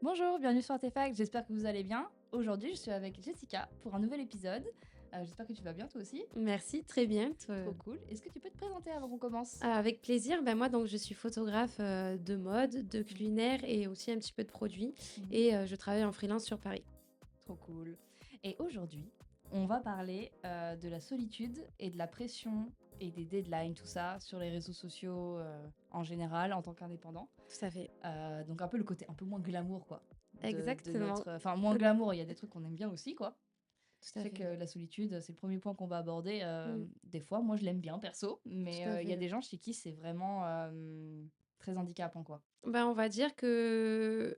Bonjour, bienvenue sur Artefact, j'espère que vous allez bien. Aujourd'hui, je suis avec Jessica pour un nouvel épisode. J'espère que tu vas bien toi aussi. Merci, très bien. Trop cool. Est-ce que tu peux te présenter avant qu'on commence? Avec plaisir. Ben moi, donc, je suis photographe de mode, de Mhm, culinaire et aussi un petit peu de produits. mhm. Et je travaille en freelance sur Paris. Trop cool. Et aujourd'hui, on va parler de la solitude et de la pression et des deadlines, tout ça, sur les réseaux sociaux en général, en tant qu'indépendant. Tout à fait. Donc un peu le côté un peu moins glamour, quoi. De Exactement. notre... Enfin, moins glamour, il y a des trucs qu'on aime bien aussi, quoi. Tout à C'est que fait. la solitude, c'est le premier point qu'on va aborder. Mm, Des fois, moi, je l'aime bien perso, mais tout à il y a fait. des gens chez qui c'est vraiment très handicapant, quoi. Ben, on va dire que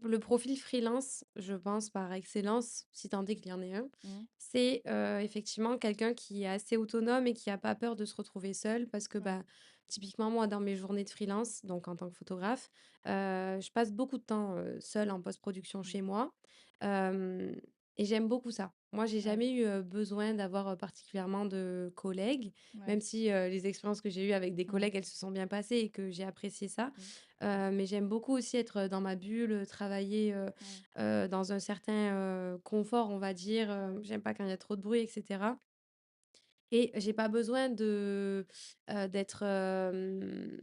le profil freelance, je pense par excellence, si tant est qu'il y en ait un, Mhm. c'est effectivement quelqu'un qui est assez autonome et qui a pas peur de se retrouver seul parce que Ouais. bah, typiquement moi dans mes journées de freelance, donc en tant que photographe, je passe beaucoup de temps seule en post-production Mhm. chez moi. euh, et j'aime beaucoup ça. Moi, j'ai Ouais. jamais eu besoin d'avoir particulièrement de collègues, Ouais. même si les expériences que j'ai eues avec des Mhm. collègues, elles se sont bien passées et que j'ai apprécié ça. Mhm. Mais j'aime beaucoup aussi être dans ma bulle, travailler, Ouais. dans un certain, confort, on va dire, Ouais. j'aime pas quand il y a trop de bruit et cetera et j'ai pas besoin d'être,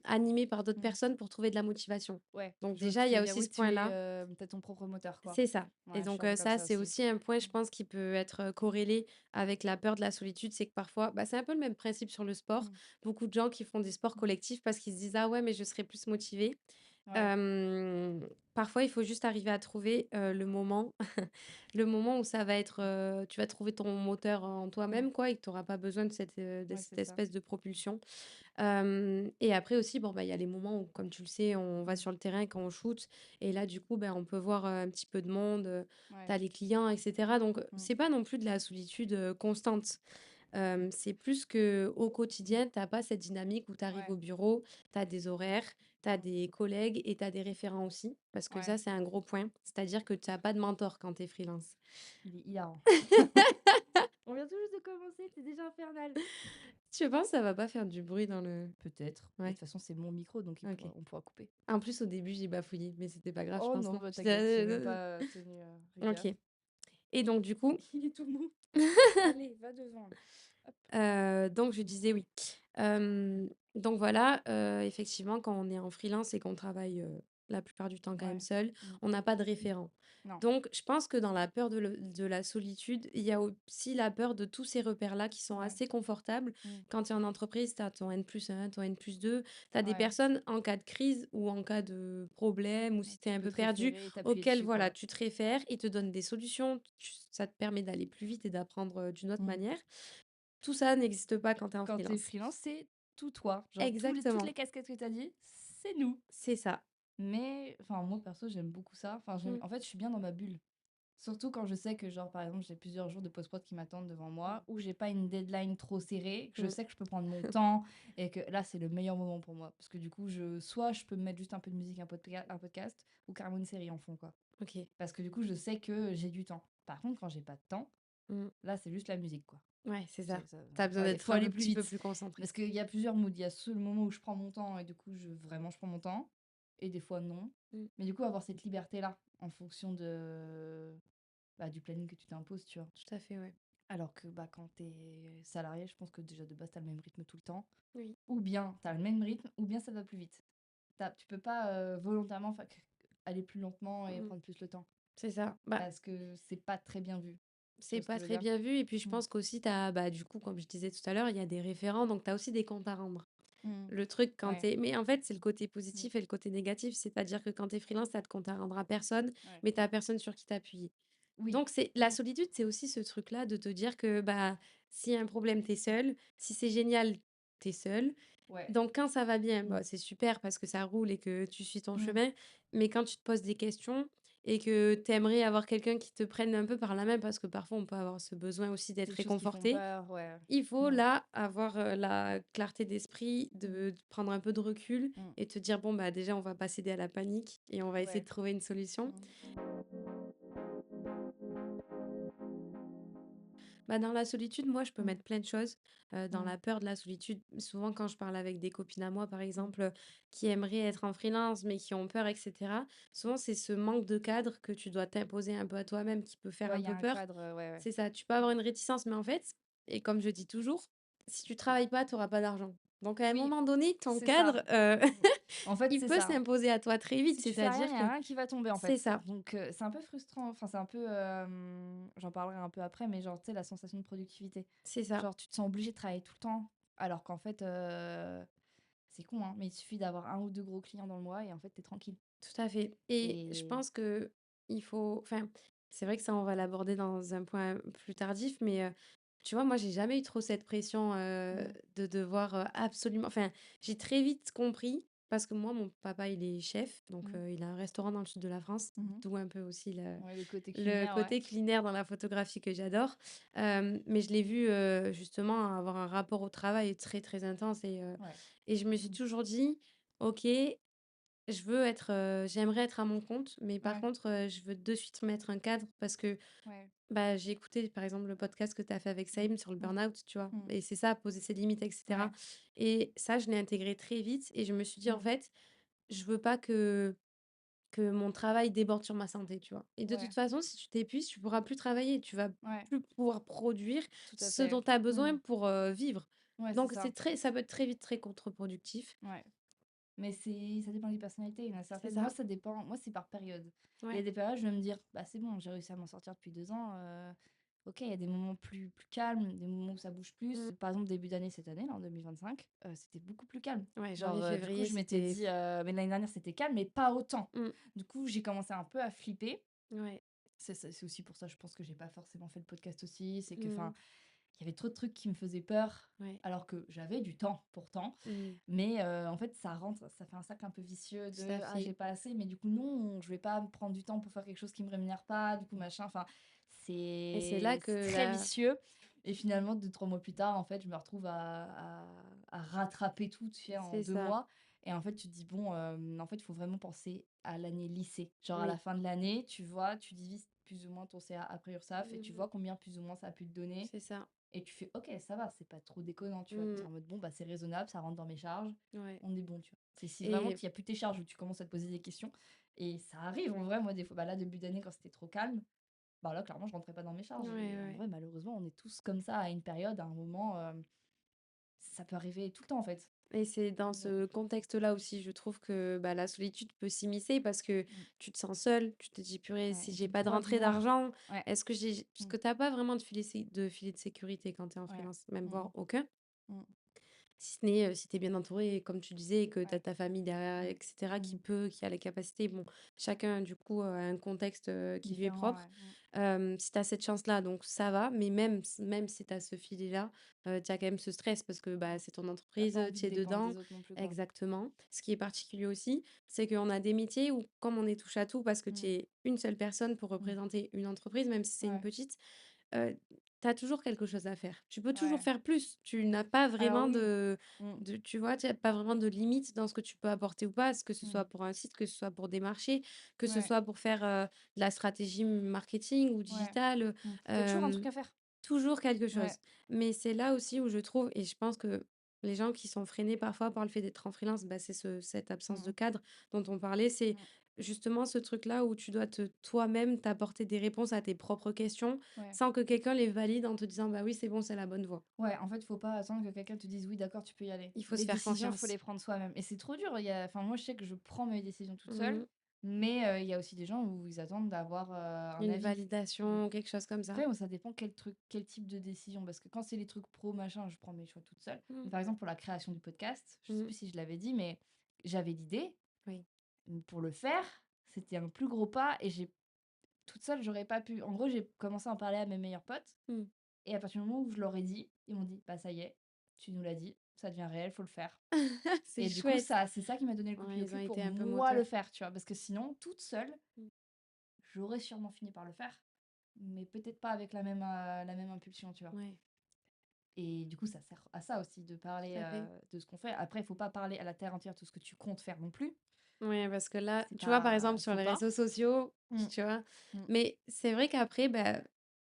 animée par d'autres Mhm. personnes pour trouver de la motivation. Ouais. Donc Je vois ce que déjà, il tu y veux a dire. aussi Oui, ce tu es point-là. t'as ton propre moteur, quoi. C'est ça et Ouais, je suis donc un peu comme ça, ça c'est aussi. aussi un point, je Mhm. pense, qui peut être, corrélé avec la peur de la solitude. C'est que parfois, bah, c'est un peu le même principe sur le sport. Mhm. Beaucoup de gens qui font des sports Mhm. collectifs parce qu'ils se disent: «Ah ouais, mais je serai plus motivé». Ouais. Hem, Parfois, il faut juste arriver à trouver, le moment le moment où ça va être, tu vas trouver ton moteur en Mhm. toi-même, quoi, et que tu auras pas besoin de Ouais, cette c'est ça. espèce de propulsion. Et après aussi, bon, bah, il y a les moments où, comme tu le sais, on va Mhm. sur le terrain quand on shoot et là, du coup, ben, on peut voir, un petit peu de monde, tu Ouais. as les clients et cetera donc Mhm. c'est pas non plus de la solitude, constante. C'est plus que au quotidien, tu as pas cette dynamique où tu arrives Ouais. au bureau, tu as des horaires, tu as Mhm. des collègues et tu as des référents aussi, parce que Ouais. ça, c'est un gros point. C'est-à-dire que tu as pas de mentor quand tu es freelance. Il est hilarant. On vient tout juste de commencer, c'est déjà infernal. Tu penses ça va pas faire du bruit dans le Peut-être, mais de toute ouais, façon, c'est mon micro, donc OK. on pourra couper. En plus, au début, j'ai bafouillé, mais c'était pas grave, je Oh pense, non, non? bah t'inquiète, j'ai même J'étais pas tenu OK. rigueur. Et donc du coup, Il est tout mou. Allez, va devant. Hop. donc je disais oui. Donc voilà, effectivement, quand on est en freelance et qu'on travaille, la plupart du temps quand même Ouais. seul, Mm. on n'a pas de référent. Non. Donc je pense que dans la peur de la solitude, il y a aussi la peur de tous ces repères-là qui sont Ouais. assez confortables. Mm. Quand tu es en entreprise, tu as ton N+1, ton N+2, tu as des Ouais. personnes en cas de crise ou en cas de problème ou si Donc, tu es tu un peux peu te perdu, référer et t'appuyer auxquelles dessus, voilà, quoi. tu te réfères, ils te donnent des solutions, ça te permet d'aller plus vite et d'apprendre, d'une autre Mm. manière. Tout ça n'existe pas quand tu es en Quand t'es freelance. freelance, c'est tout toi. Genre, toutes les Exactement, casquettes que t'as dit, c'est nous. c'est ça. Mais, enfin, moi, perso, j'aime beaucoup ça. Enfin, Mmh, en fait, je suis bien dans ma bulle. Surtout quand je sais que, genre, par exemple, j'ai plusieurs jours de post-prod qui m'attendent devant moi, où j'ai pas une deadline trop serrée, que je mmh. sais que je peux prendre mon temps, et que là, c'est le meilleur moment pour moi. Parce que du coup, soit je peux me mettre juste un peu de musique, un podcast, ou carrément une série en fond, quoi. OK. Parce que du coup, je sais que j'ai du temps. Par contre, quand j'ai pas de temps, Mmh. là, c'est juste la musique, quoi. Ouais, c'est ça. Tu as Faut besoin aller, d'être faut un aller plus petit peu vite. plus concentré. Parce qu'il y a plusieurs moods. Il y a le moment où je prends mon temps, et du coup, vraiment, je prends mon temps. Et des fois, non. Mmh. Mais du coup, avoir cette liberté-là, en fonction du planning que tu t'imposes, tu vois. Tout à fait, ouais. Alors que bah, quand t'es salarié, je pense que déjà de base, t'as le même rythme tout le temps. Oui. Ou bien t'as le même rythme, ou bien ça va plus vite. Tu peux pas volontairement aller plus lentement et Mmh. prendre plus le temps. C'est ça. Bah, Parce que c'est pas très bien vu. Tu c'est vois ce que pas je veux très dire? bien vu et puis je Mm. pense qu'aussi tu as bah, du coup, comme je disais tout à l'heure, il y a des référents, donc tu as aussi des comptes à rendre. Mm. Le truc quand tu Ouais. es mais en fait, c'est le côté Mm. positif et le côté négatif, c'est-à-dire que quand tu es freelance, tu as de compte à rendre à personne, Ouais. mais tu as personne sur qui t'appuyer. Oui. Donc c'est la solitude, c'est aussi ce truc-là de te dire que, bah, s'il y a un problème, tu es seul, si c'est génial, tu es seul. Ouais. Donc quand ça va bien, Mm. bah, c'est super parce que ça roule et que tu suis ton Mm. chemin, mais quand tu te poses des questions et que tu aimerais avoir quelqu'un qui te prenne un peu par la main parce que parfois on peut avoir ce besoin aussi d'être Des choses qui font réconforté, peur, ouais. il faut Mm. là avoir, la clarté d'esprit, Mm. de prendre un peu de recul Mm. et te dire: «Bon, bah, déjà on va pas céder à la panique et on va essayer de Ouais. trouver une solution». Mm. Bah, dans la solitude, moi, je peux Mmh. mettre plein de choses. Dans Mmh. la peur de la solitude, souvent quand je parle avec des copines à moi, par Mmh. exemple, qui aimeraient être en freelance, mais qui ont peur, et cetera, souvent c'est ce manque de cadre que tu dois t'imposer un peu à toi-même qui peut faire Ouais, un il y a peu un peur. cadre, ouais, ouais. C'est ça, tu peux avoir une réticence, mais en fait, et comme je dis toujours, si tu travailles pas, tu auras pas d'argent. Donc à un Oui, moment donné, ton c'est ça. cadre, Mmh. En fait, il c'est peut ça. s'imposer à toi très vite. Si tu fais rien, il C'est-à-dire y que a rien qui va tomber, en c'est fait. ça, Donc c'est un peu frustrant, enfin, c'est un peu, j'en parlerai un peu après, mais genre, tu sais, la sensation de productivité. c'est ça, Genre, tu te sens obligé de travailler tout le temps, alors qu'en fait, c'est con, hein, mais il suffit d'avoir un ou 2 gros clients dans le mois et en fait, t'es tranquille. tout à fait. Et je Et pense que il faut, enfin, c'est vrai que ça, on va l'aborder dans un point plus tardif, mais tu vois, moi, j'ai jamais eu trop cette pression mmh, de devoir absolument. Enfin, j'ai très vite compris. Parce que moi, mon papa, il est chef, donc mmh, il a un restaurant dans le sud de la France, mmh. d'où un peu aussi Ouais, le côté le culinaire, ouais. côté culinaire dans la photographie que j'adore. Mais je l'ai vu, justement avoir un rapport au travail très, très intense Ouais. et je me suis Mmh. toujours dit: «OK, j'aimerais être à mon compte, mais par Ouais, contre, je veux de suite mettre un cadre» parce que, ouais. bah, j'ai écouté, par exemple, le podcast que tu as fait avec Mmh. Saïm sur le Mmh. burn-out, tu vois? Mmh. Et c'est ça, poser ses limites et cetera, Ouais. et ça, je l'ai intégré très vite et je me suis dit: «En Mmh. fait, je veux pas que mon travail déborde sur ma santé», tu vois? Et de toute Ouais. façon, si tu t'épuises, tu pourras plus travailler, tu vas Ouais. plus pouvoir produire Tout à ce fait. dont tu as Mmh. besoin pour, vivre. Ouais, c'est Donc ça. ça peut être très vite très contre-productif. Ouais. Mais ça dépend des personnalités. Il y en a C'est certaines, moi, ça. ça dépend. Moi, c'est par période. Il y a Ouais. des périodes, je vais me dire, bah, c'est bon, j'ai réussi à m'en sortir depuis 2 ans. Ok, il y a des moments plus calmes, des moments où ça bouge plus. Mmh. Par exemple, début d'année cette année, là, en 2025, c'était beaucoup plus calme. Ouais, Genre, janvier, du coup, février, je m'étais c'était dit, mais l'année dernière, c'était calme, mais pas autant. mmh. Du coup, j'ai commencé un peu à flipper. Ouais. C'est aussi pour ça, je pense que j'ai pas forcément fait le podcast aussi. C'est que, Mmh. enfin, il y avait trop de trucs qui me faisaient peur, Ouais. alors que j'avais du temps pourtant. Mmh. Mais en fait, ça rentre, ça fait un cercle un peu vicieux Tout de à ah, j'ai fait. pas assez, mais du coup, non, je vais pas me prendre du temps pour faire quelque chose qui me rémunère pas, du coup, machin. Enfin, Et c'est là c'est que très la vicieux. Et finalement, 2, 3 mois plus tard, en fait, je me retrouve à rattraper tout, tu sais, en c'est deux ça. mois. Et en fait, tu te dis, bon, en fait, il faut vraiment penser à l'année lycée. Genre, à la Oui. fin de l'année, tu vois, tu divises plus ou moins ton CA après URSAF et tu Mmh. vois combien plus ou moins ça a pu te donner. C'est ça. Et tu fais: «OK, ça va, c'est pas trop déconnant», tu vois? Tu Mmh. en mode: «Bon, bah, c'est raisonnable, ça rentre dans mes charges, Ouais. on est bon», tu vois? C'est si vraiment Et qu'il y a plus tes charges où tu commences à te poser des questions et ça arrive en vrai, moi, des fois, bah, là, début d'année, quand c'était trop calme, bah, là, clairement, je rentrais pas dans mes ouais, charges et en ouais. vrai, malheureusement, on est tous comme ça à une période, à un moment, ça peut arriver tout le temps, en fait. Et c'est dans Donc ce contexte-là aussi, je trouve que, bah, la solitude peut s'immiscer parce que mmh, tu te sens seule, tu te dis: «Purée, ouais si et j'ai tu pas de dois rentrée vouloir d'argent, ouais, est-ce que j'ai» parce mmh, que tu pas vraiment de filet de sécurité quand tu es en ouais, freelance, même mmh, voire aucun. mmh, Si ce n'est, si tu es bien entouré, comme tu disais, et que tu as ouais, ta famille derrière mmh, et cetera mmh, qui a les capacités. Bon, chacun du coup a un contexte, qui lui est différent, propre. ouais, mmh, Si tu as cette chance-là, donc ça va, mais même si tu as ce filet-là, tu as quand même ce stress parce que, mmh. bah, c'est ton Tu entreprise, pas envie tu de es dépendre dedans. des autres non plus, quoi. Exactement. Ce qui est particulier aussi, c'est qu'on a des métiers où comme on est touche à tout parce que tu Mmh, es une seule personne pour mmh, représenter une entreprise, même si c'est une ouais, petite, tu as toujours quelque chose à faire. Tu peux toujours ouais. faire plus. Tu n'as pas Alors vraiment oui, mmh, tu vois, tu as pas vraiment de limite dans ce que tu peux apporter ou pas, que ce mmh, soit pour un site, que ce soit pour des marchés, que ce ouais, soit pour faire, de la stratégie marketing ou ouais, digitale, mmh. Il y a toujours un truc à faire. toujours quelque Ouais, chose. Mais c'est là aussi où je trouve, et je pense que les gens qui sont freinés parfois par le fait d'être en freelance, bah, c'est cette absence de mmh, cadre dont on parlait. C'est mmh, justement ce truc-là où tu dois toi-même t'apporter des réponses à tes propres questions ouais. sans que quelqu'un les valide en te disant: «Bah oui, c'est bon, c'est la bonne voie». Ouais, en fait, faut pas attendre que quelqu'un te dise: «Oui, d'accord, tu peux y aller». Il faut se Les faire décisions, il faut confiance. les prendre soi-même et c'est trop dur. Enfin, moi, je sais que je prends mes décisions toute seule, Mmh. mais il y a aussi des gens où ils attendent d'avoir, un Une avis. Mmh. validation, quelque chose comme ça. Après, moi, ça dépend quel truc, quel type de décision parce que quand c'est les trucs pro, machin, je prends mes choix toute seule. Mmh. Mais par exemple, pour la création du podcast, je sais Mmh. plus si je l'avais dit, mais j'avais l'idée, Oui. pour le faire, c'était un plus gros pas et j'ai toute seule, j'aurais pas pu. En gros, j'ai commencé à en parler à mes meilleurs potes Mmh. et à partir du moment où je leur ai dit, ils m'ont dit: «Bah, ça y est, tu nous l'as dit, ça devient réel, faut le faire» C'est et du coup, chouette. ça c'est ça qui m'a donné le coup de Ouais, pied au ils ont cul pour été un peu moi le moteurs. faire, tu vois? Parce que sinon, toute seule, Mmh. j'aurais sûrement fini par le faire, mais peut-être pas avec la même impulsion, tu vois? Ouais, Et du coup, ça sert à ça aussi de tout parler, à fait. de ce qu'on fait. Après, il faut pas parler à la terre entière de ce que tu comptes faire non plus. Ouais, parce que là, C'est tu vois, par pas exemple, sur faut les pas. réseaux sociaux, Mmh. tu vois? Mmh. Mais c'est vrai qu'après, bah,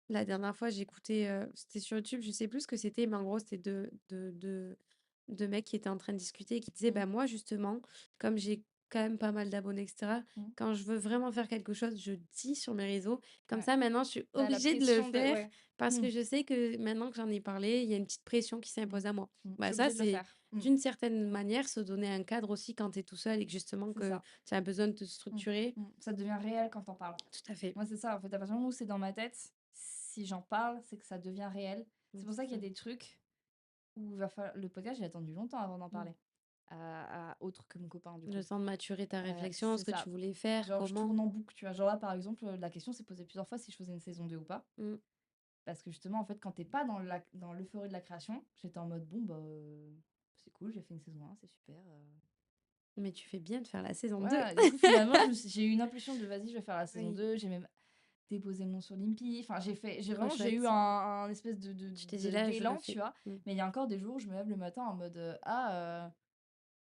La dernière fois, j'écoutais, c'était sur YouTube, je sais plus ce que c'était, mais en gros, c'était deux mecs qui étaient en train de discuter et qui disaient: Mmh, «Bah, moi, justement, comme j'ai quand même pas mal d'abonnés et cetera, mmh, quand je veux vraiment faire quelque chose, je dis sur mes réseaux. Comme ouais. ça, maintenant, je suis Tu la obligée de le pression de faire ouais. parce Mmh, que je sais que maintenant que j'en ai parlé, il y a une petite pression qui mmh, s'impose à moi». je Bah, suis ça, obligée de le c'est faire. Mmh, d'une certaine manière se donner un cadre aussi quand tu es tout seul et que justement c'est que ça. tu as besoin de te Mmh, structurer. Ça devient réel quand tu en parles. Tout à fait. Moi, c'est ça, en fait, à partir du moment où c'est dans ma tête, si j'en parle, c'est que ça devient réel. C'est pour ça C'est qu'il y a ça. des trucs où il va falloir le podcast, j'ai attendu longtemps avant d'en Mmh. parler, à autre que mon copain, du Le coup. temps de maturer ta réflexion, C'est ce que ça. tu voulais faire, Genre, je comment. tourne en boucle, tu vois? Genre là, par exemple, la question s'est posée plusieurs fois si je faisais une saison 2 ou pas. Mmh. Parce que justement, en fait, quand t'es pas dans l'euphorie de la création, j'étais en mode: «Bon, bah, c'est cool, j'ai fait une saison 1, c'est super, Mais tu fais bien de faire la saison 2. Voilà, du coup, finalement, j'ai eu une impulsion de: «Vas-y, je vais faire la saison Oui, 2». J'ai même déposé mon nom sur l'INPI. Enfin, trop j'ai eu chouette. un espèce Tu t'es dit: «Là, je le d'élan, tu fais». vois? Mmh. Mais il y a encore des jours où je me lève le matin en mode,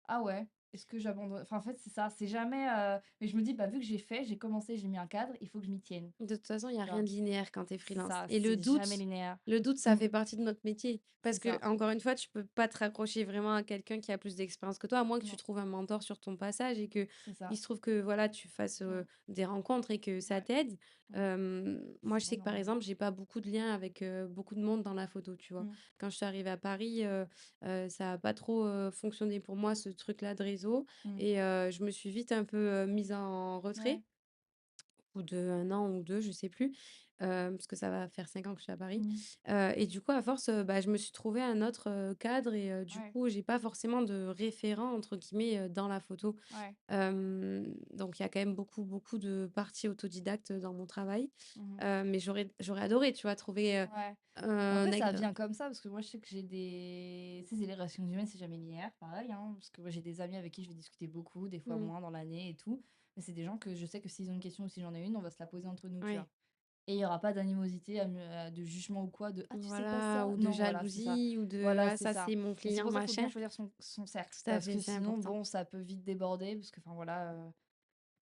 ah ouais, est-ce que j'abandonne? Enfin, en fait, c'est ça, c'est jamais, mais je me dis: «Bah, vu que j'ai fait, j'ai commencé, j'ai mis un cadre, il faut que je m'y tienne», De toute façon, il y a tu rien vois? de linéaire quand tu es C'est freelance ça, et c'est jamais linéaire. le doute, ça Mmh, fait partie de notre métier. c'est Parce que ça. encore une fois, tu peux pas te raccrocher vraiment à quelqu'un qui a plus d'expérience que toi, à moins que tu Non, trouves un mentor sur ton passage et que c'est il ça. se trouve que, voilà, tu fasses, Mmh, des rencontres et que ça ouais, t'aide. mmh. Moi, je sais Sinon, que, par non. exemple, j'ai pas beaucoup de liens avec, beaucoup de monde dans la photo, tu vois? Mmh, Quand je suis arrivée à Paris, ça a pas trop, fonctionné pour moi, ce truc-là de réseau mmh. et je me suis vite un peu, mise en Ouais. retrait ou de 1 an ou 2 je sais plus, parce que ça va faire 5 ans que je suis à Paris, Mmh. et du coup, à force, bah, je me suis trouvé un autre, cadre et du Ouais, coup, j'ai pas forcément de «référent» entre guillemets, dans la photo. ouais. Donc il y a quand même beaucoup, beaucoup de parties autodidactes dans mon travail, Mmh. mais j'aurais adoré, tu vois, trouver, Ouais. Mais un après, ça nec vient comme ça, parce que moi, je sais que j'ai des tu sais, c'est les relations humaines, c'est jamais linéaire, pareil, hein, parce que moi, j'ai des amis avec qui je vais discuter beaucoup, des fois mmh, moins dans l'année et tout. Mais c'est des gens que je sais que s'ils ont une question ou si j'en ai une, on va se la poser entre nous, tu vois? ouais, Et il y aura pas d'animosité, de jugement ou quoi, de: «Ah, tu sais pas voilà, ça?» ou de Non, voilà, c'est ça. jalousie ou de: Voilà, «Ah c'est ça, ça. c'est mon Et c'est client, pour ça qu'il faut bien machin». choisir son cercle, Tout à parce fait, que c'est sinon, important. bon, ça peut vite déborder, parce que, enfin, voilà,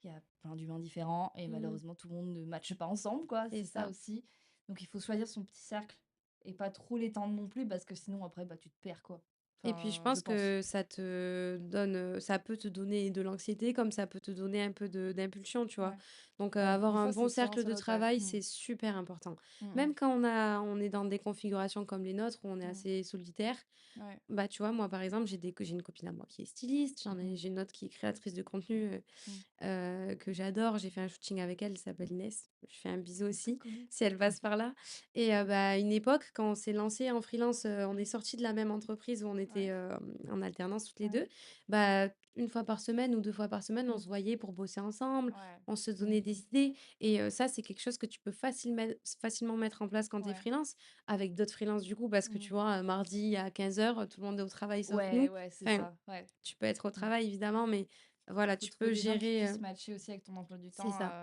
il y a plein d'humains différents et Mmh, malheureusement, tout le monde ne matche pas ensemble, quoi, c'est c'est ça ça. aussi. Donc il faut choisir son petit cercle et pas trop l'étendre non plus parce que sinon après, bah, tu te perds, quoi. Et puis je Enfin, je pense pense. que ça te donne, ça peut te donner de l'anxiété comme ça peut te donner un peu de d'impulsion, tu vois? Ouais. Donc, Bah, avoir des un fois, c'est bon aussi l'un cercle sur de l'autre, ouais. travail, Mmh. c'est super important. Mmh mh. Même quand on est dans des configurations comme les nôtres où on est Mmh. assez solitaire, Ouais. bah, tu vois, moi, par exemple, j'ai une copine à moi qui est styliste, Mmh mh. j'ai une autre qui est créatrice de contenu, Mmh. que j'adore. J'ai fait un shooting avec elle, elle s'appelle Inès. Je fais un bisou aussi, Coucou. si elle passe par là et bah, à une époque, quand on s'est lancé en freelance, on est sortis de la même entreprise où on était, Ouais. en alternance toutes les Ouais. 2. Bah, 1 fois par semaine ou 2 fois par semaine, on Mmh. se voyait pour bosser ensemble, Ouais. on se Mmh. donnait des idées et ça, c'est quelque chose que tu peux facilement mettre en place quand tu es Ouais. freelance, avec d'autres freelances du coup, parce que Mmh. tu vois, mardi à 15 heures, tout le monde est au travail sauf Ouais, nous. ouais, c'est Enfin, ça, ouais. tu peux être au Mmh. travail évidemment, mais voilà, Faut tu trouver peux des gens qui gérer, puissent matcher aussi avec ton emploi du c'est temps, ça.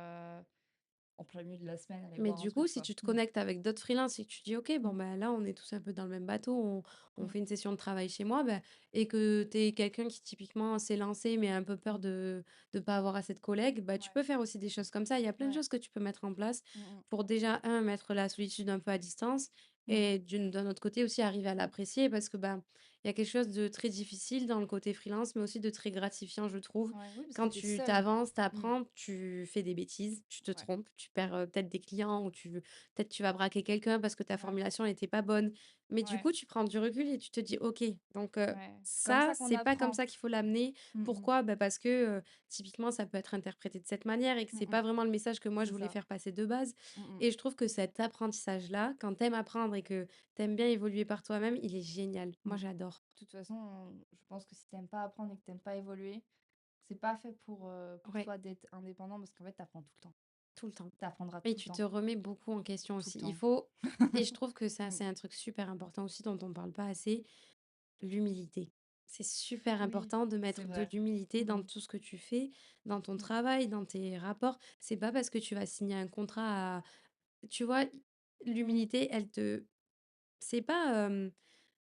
en plein milieu de la semaine, aller Mais boire un du coup, truc, si quoi. tu te Mmh. connectes avec d'autres freelances et que tu dis: «OK, bon, Mmh. ben, là, on est tous un peu dans le même bateau, on Mmh. fait une session de travail chez moi», bah et que tu es quelqu'un qui typiquement s'est lancé, mais a un peu peur de pas avoir assez de collègues, bah, tu Ouais. peux faire aussi des choses comme ça. Il y a plein de Ouais. choses que tu peux mettre en place Mmh mh. pour déjà, mettre la solitude un peu à distance Mmh. et d'un autre côté aussi arriver à l'apprécier parce que, bah, il y a quelque chose de très difficile dans le côté freelance, mais aussi de très gratifiant, je trouve. Ouais, oui, parce que Quand tu es tu seule. t'avances, tu Mmh. apprends, tu fais des bêtises, tu te Ouais. trompes, tu perds, peut-être des clients ou peut-être tu vas braquer quelqu'un parce que ta Ouais. formulation n'était pas bonne. Mais du Ouais. coup, tu prends du recul et tu te dis: «OK, donc Ouais. C'est comme ça, ça qu'on c'est pas comme apprend. ça qu'il faut l'amener». Mmh mh. Pourquoi? Bah, parce que, typiquement, ça peut être interprété de cette manière et que Mmh c'est mh. pas vraiment le message que moi je C'est voulais ça. faire passer de base Mmh mh. et je trouve que cet apprentissage-là, quand tu aimes apprendre et que tu aimes bien évoluer par toi-même, il est génial. Mmh. Moi, j'adore. De toute façon, je pense que si tu aimes pas apprendre et que tu aimes pas évoluer, c'est pas fait pour Ouais, toi d'être indépendant parce qu'en fait, tu apprends tout le temps. tout le temps Tu apprendras et tout le tu te temps, remets beaucoup en question tout le aussi. Il temps. faut et je trouve que ça, Mmh. c'est un truc super important aussi dont on parle pas assez. L'humilité. C'est super Oui, important de c'est mettre de vrai. l'humilité dans Mmh. tout ce que tu fais, dans ton Mmh. travail, dans tes rapports. C'est pas parce que tu vas signer un contrat à tu vois? Mmh. L'humilité, c'est pas,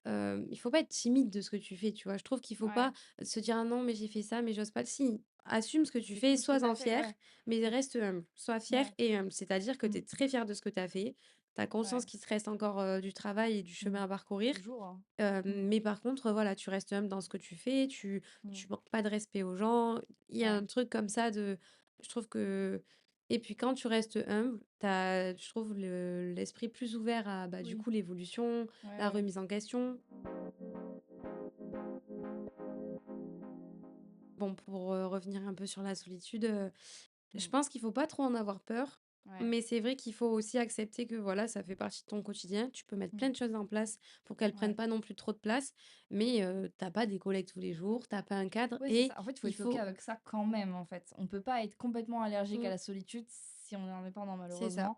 il faut pas être timide de ce que tu fais, tu vois? Je trouve qu'il faut pas Ouais. se dire: «Ah non, mais j'ai fait ça, mais j'ose pas». Si, assume ce que tu C'est fais, cool ce que tu as sois-en fait, fier, ouais. mais reste humble. Sois fier Ouais. et humble. C'est-à-dire que tu Mmh. es très fier de ce que tu as fait. Tu as conscience Ouais. qu'il te reste encore, du travail et du Mmh. chemin à parcourir. Toujours, hein. Mmh. Mais par contre, voilà, tu restes humble dans ce que tu fais, Mmh. tu manques pas de respect aux gens. Il y a Ouais. un truc comme ça de je trouve que et puis quand tu restes humble, tu as, je trouve l'esprit plus ouvert à, bah, du Oui. coup, l'évolution, Ouais, la ouais. remise en question. Bon, pour, revenir un peu sur la solitude, je Mmh. pense qu'il faut pas trop en avoir peur, Ouais. mais c'est vrai qu'il faut aussi accepter que, voilà, ça fait partie de ton quotidien. Tu peux mettre plein Mmh. de choses en place pour qu'elles prennent Ouais. pas non plus trop de place, mais tu pas des collègues tous les jours, t'as pas un cadre Ouais, c'est et ça. En fait, il faut il être OK faut avec ça quand même, en fait. On peut pas être complètement allergique à mmh, la solitude si on est indépendant, c'est ça. malheureusement,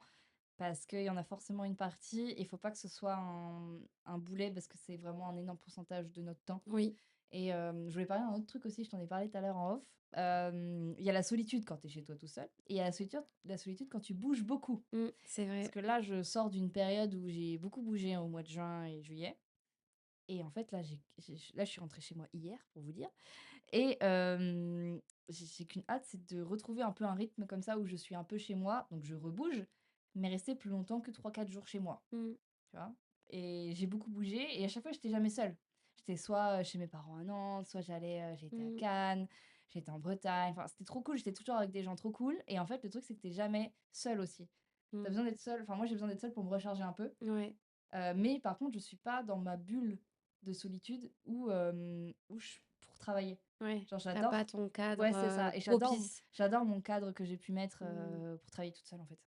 parce qu'il y en a forcément une partie et il faut pas que ce soit un boulet parce que c'est vraiment un énorme pourcentage de notre temps. Oui, Et je voulais parler d'un autre truc aussi, je t'en ai parlé tout à l'heure en off. Il y a la solitude quand tu es chez toi tout seul et il y a la solitude quand tu bouges beaucoup. c'est Parce vrai. que là, je sors d'une période où j'ai beaucoup bougé au mois de juin et juillet et en fait, là, là, je suis rentrée chez moi hier, pour vous dire et j'ai qu'une hâte, c'est de retrouver un peu un rythme comme ça où je suis un peu chez moi, donc je rebouge, mais rester plus longtemps que 3 4 jours chez moi. Mmh, Tu vois? Et j'ai beaucoup bougé et à chaque fois, j'étais jamais seule. J'étais soit, chez mes parents à Nantes, soit j'ai été à mmh, Cannes, j'ai été en Bretagne, enfin, c'était trop cool, j'étais toujours avec des gens trop cool et en fait, le truc, c'est que tu jamais seule aussi. Tu as mmh. besoin d'être seule, enfin, moi, j'ai besoin d'être seule pour me recharger un peu, Ouais, mais par contre, je suis pas dans ma bulle de solitude où je pour travailler. ouais. Genre, Tu pas j'adore ton cadre, ouais, c'est ça et propice. j'adore mon cadre que j'ai pu mettre, Mmh, pour travailler toute seule, en fait.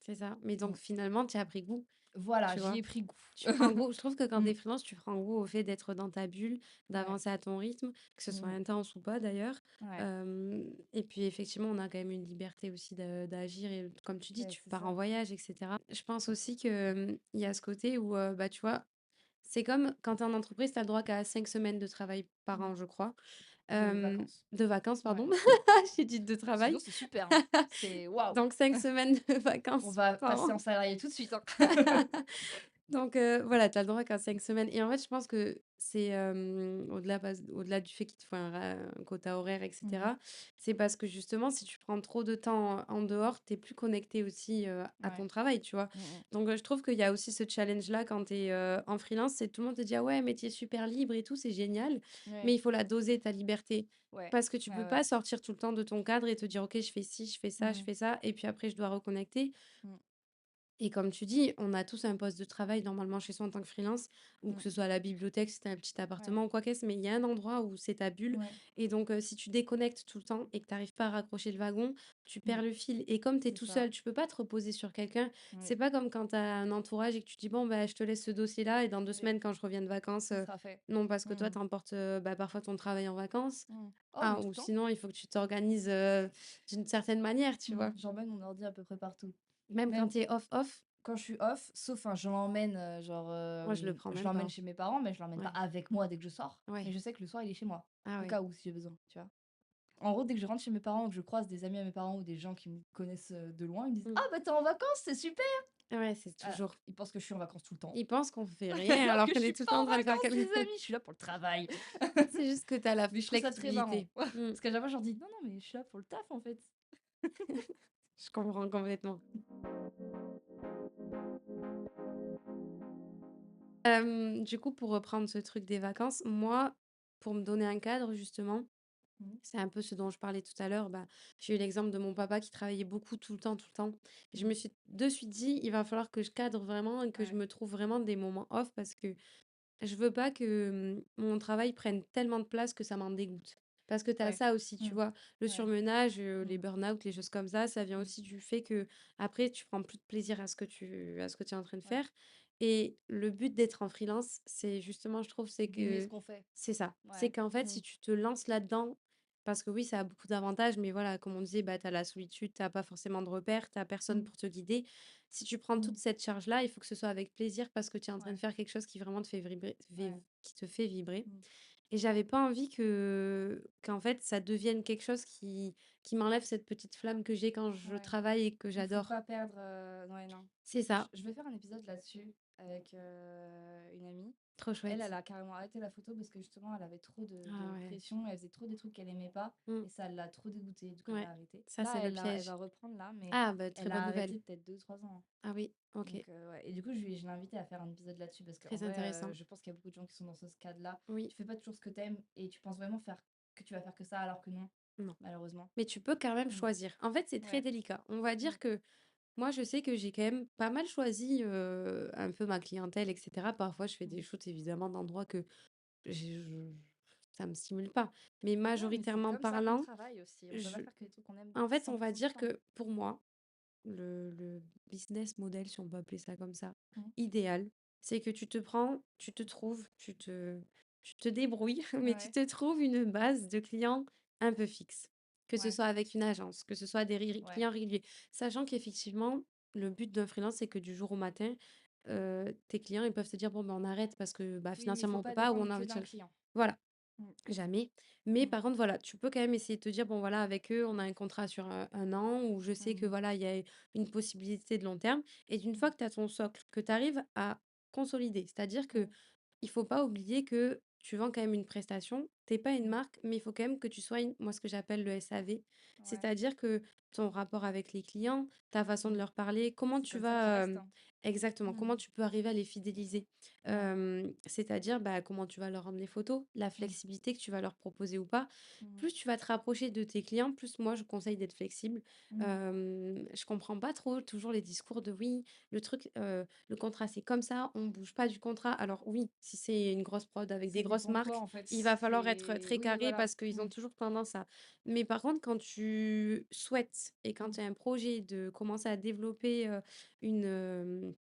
c'est ça. Mais donc Mmh. finalement, tu as pris goût, Voilà, tu j'y vois? ai pris goût. Tu prends goût je trouve que quand tu Mmh. es freelance, tu prends goût au fait d'être dans ta bulle, Ouais. d'avancer à ton rythme, que ce soit Mmh. intense ou pas d'ailleurs. Ouais. Et puis effectivement, on a quand même une liberté aussi d'agir et comme tu dis, Beh, tu c'est pars en ça. voyage et cetera. Je pense aussi que, il y a ce côté où, bah, tu vois, c'est comme quand tu es en entreprise, tu as le droit qu'à 5 semaines de travail par Mmh. an, je crois. De vacances. De vacances, Ouais. pardon. J'ai dit de Sinon, travail. c'est super, hein. C'est waouh! Donc 5 semaines de On vacances va par passer an. en salarié tout de suite, hein. Donc voilà, tu as le droit qu'à 5 semaines et en fait, je pense que c'est, au-delà du fait qu'il te faut un quota horaire et Mmh. cetera, c'est parce que justement, si tu prends trop de temps en dehors, tu es plus connecté aussi, à ton Ouais. travail, tu vois? Mmh mh. Donc je trouve qu'il y a aussi ce challenge-là quand tu es, en freelance, c'est tout le monde te dit: «Ah ouais, mais tu es super libre et tout, c'est génial», mais Ouais. il faut la doser ta liberté. Ouais. Parce que tu Ouais, peux ouais. pas sortir tout le temps de ton cadre et te dire: «OK, je fais ci, je Mmh. fais ça et puis après je dois reconnecter». Mmh. Et comme tu dis, on a tous un poste de travail normalement chez soi en tant que freelance, ou que Mmh. ce soit à la bibliothèque, si tu un petit Ouais. appartement ou quoi qu'est-ce, mais il y a un endroit où c'est ta bulle. Ouais. Et donc, si tu déconnectes tout le temps et que tu arrives pas à raccrocher le wagon, tu Mmh. perds le fil. Et comme tu es C'est tout ça. seul, tu peux pas te reposer sur quelqu'un. Oui. C'est pas comme quand tu as un entourage et que tu dis, bon, bah, je te laisse ce dossier-là et dans 2 semaines, Oui. quand je reviens de vacances, Ce sera fait. non, parce que toi, Mmh. tu emportes bah, parfois ton travail en vacances. Mmh. Oh, mais Ah, tout ou le temps. sinon, il faut que tu t'organises d'une certaine manière, tu Mmh. vois. J'emmène mon ordi à peu près partout. Même quand Même tu es off, quand je suis off, sauf enfin, je l'emmène, moi, je le prends je même pas, l'emmène hein. chez mes parents, mais je l'emmène pas Ouais, avec moi dès que je sors. Mais ouais. je sais que le soir, il est chez moi, Ah au ouais. cas où, si j'ai besoin, tu vois? En gros, dès que je rentre chez mes parents ou que je croise des amis à mes parents ou des gens qui me connaissent, de loin, ils me disent: Mmh. «Ah bah, tu es en vacances, c'est super!» Ouais, c'est Ah, toujours ils pensent que je suis en vacances tout le temps. ils pensent qu'on fait rien Alors alors que je qu'on suis est tout le pas temps en en train de faire vacances, quelque les chose. amis, je suis là pour le travail. C'est juste que tu as la Mais je trouve ça très marrant. flexibilité. Mmh. Parce qu'à chaque fois, je leur dis: «Non, non, mais je suis là pour le taf, en fait». Je comprends complètement. Du coup, pour reprendre ce truc des vacances, moi, pour me donner un cadre justement, Mmh. c'est un peu ce dont je parlais tout à l'heure, bah, j'ai eu l'exemple de mon papa qui travaillait beaucoup tout le temps, tout le temps. Et je Mmh. me suis de suite dit: «Il va falloir que je cadre vraiment et que je Ouais. me trouve vraiment des moments off» parce que je veux pas que, mon travail prenne tellement de place que ça m'en dégoûte. Parce que tu as Ouais. ça aussi, tu Mmh. vois? Le Ouais. surmenage, les Mmh. burn-out, les choses comme ça vient Mmh. aussi du fait que après tu prends plus de plaisir à ce que tu es en train de Ouais. faire. Et le but d'être en freelance, c'est justement, je trouve, c'est D'aimer ce que qu'on fait. c'est ça. C'est Ouais. qu'en fait, Mmh. si tu te lances là-dedans parce que oui, ça a beaucoup d'avantages, mais voilà, comme on disait, bah, tu as la solitude, tu pas forcément de repères, tu personne Mmh. pour te guider. Si tu prends Mmh. toute cette charge-là, il faut que ce soit avec plaisir parce que tu es en train de Ouais. faire quelque chose qui vraiment te fait Ouais. qui te fait vibrer. Mmh. Et j'avais pas envie qu'en fait, ça devienne quelque chose qui m'enlève cette petite flamme que j'ai quand je Ouais. travaille et que Il faut j'adore. pas perdre, ouais, non. C'est ça. Je vais faire un épisode là-dessus avec, une amie. Trop Elle, chouette. elle a carrément arrêté la photo parce que justement elle avait trop Ah de ouais. pression, elle faisait trop des trucs qu'elle aimait pas Mmh. et ça l'a trop dégoûtée, du coup elle Ouais. a arrêté. Ça, Là, c'est le elle piège. va reprendre là, mais Ah bah, très elle a bonne nouvelle. arrêté peut-être 2 3 ans, hein. Ah oui, OK. Donc ouais et du coup je l'ai invitée à faire un épisode là-dessus parce qu'en Très vrai, intéressant. je pense qu'il y a beaucoup de gens qui sont dans ce cadre-là. Oui, Tu fais pas toujours ce que t'aimes et tu penses vraiment faire que tu vas faire que ça alors que non, non. malheureusement. Mais tu peux quand même Mmh. choisir. En fait, c'est très Ouais. délicat. On va Mmh. dire que moi, je sais que j'ai quand même pas mal choisi, un peu ma clientèle et cetera. Parfois, je fais des Mmh. shoots évidemment d'endroits que je ça me stimule pas. Mais Ouais, mais c'est majoritairement comme ça qu'on parlant, travaille aussi. On peut pas je faire que des trucs qu'on aime en fait, on 100 va du dire temps. que pour moi, le business model, si on peut appeler ça comme ça, Mmh. idéal, c'est que tu te prends, tu te trouves, tu te débrouilles, mais tu Ouais. te trouves une base de clients un peu fixe. Que ce Ouais. soit avec une agence, que ce soit des Ouais. clients réguliers. Sachant qu'effectivement, le but d'un freelance, c'est que du jour au matin, tes clients, ils peuvent te dire, bon, ben, on arrête parce que bah, Oui, il financièrement, faut on peut pas pas, ou on dépendre a que envie de d'un changer. client. Voilà. Mmh. Jamais. Mais Mmh. par contre, voilà, tu peux quand même essayer de te dire: «Bon, voilà, avec eux, on a un contrat sur, 1 an où je sais que, Mmh. voilà, il y a une possibilité de long terme» et d'une fois Mmh. que tu as ton socle, que tu arrives à consolider, c'est-à-dire que Mmh. il faut pas oublier que tu vends quand même une prestation. T'es pas une Mmh. marque, mais il faut quand même que tu sois une moi, ce que j'appelle le SAV. Ouais. C'est-à-dire que ton rapport avec les clients, ta façon de Mmh. leur parler, comment C'est tu comme ça qu'ils vas, restent, hein. exactement, comment Mmh. tu peux arriver à les fidéliser. Ouais. C'est-à-dire, bah, comment tu vas leur rendre les photos, la Mmh. flexibilité que tu vas leur proposer ou pas. Mmh. Plus tu vas te rapprocher de tes clients, plus moi je conseille d'être flexible. Mmh. Je comprends pas trop toujours les discours de: «Oui, le truc, le contrat c'est comme ça, on bouge pas du contrat». Alors oui, si c'est une grosse prod avec des Ça grosses dépend quoi, marques, en fait. il va falloir être C'est très oui, carré voilà. parce qu'ils Mmh. ont toujours tendance à, mais par contre quand tu souhaites et quand Mmh. tu as un projet de commencer à développer, une,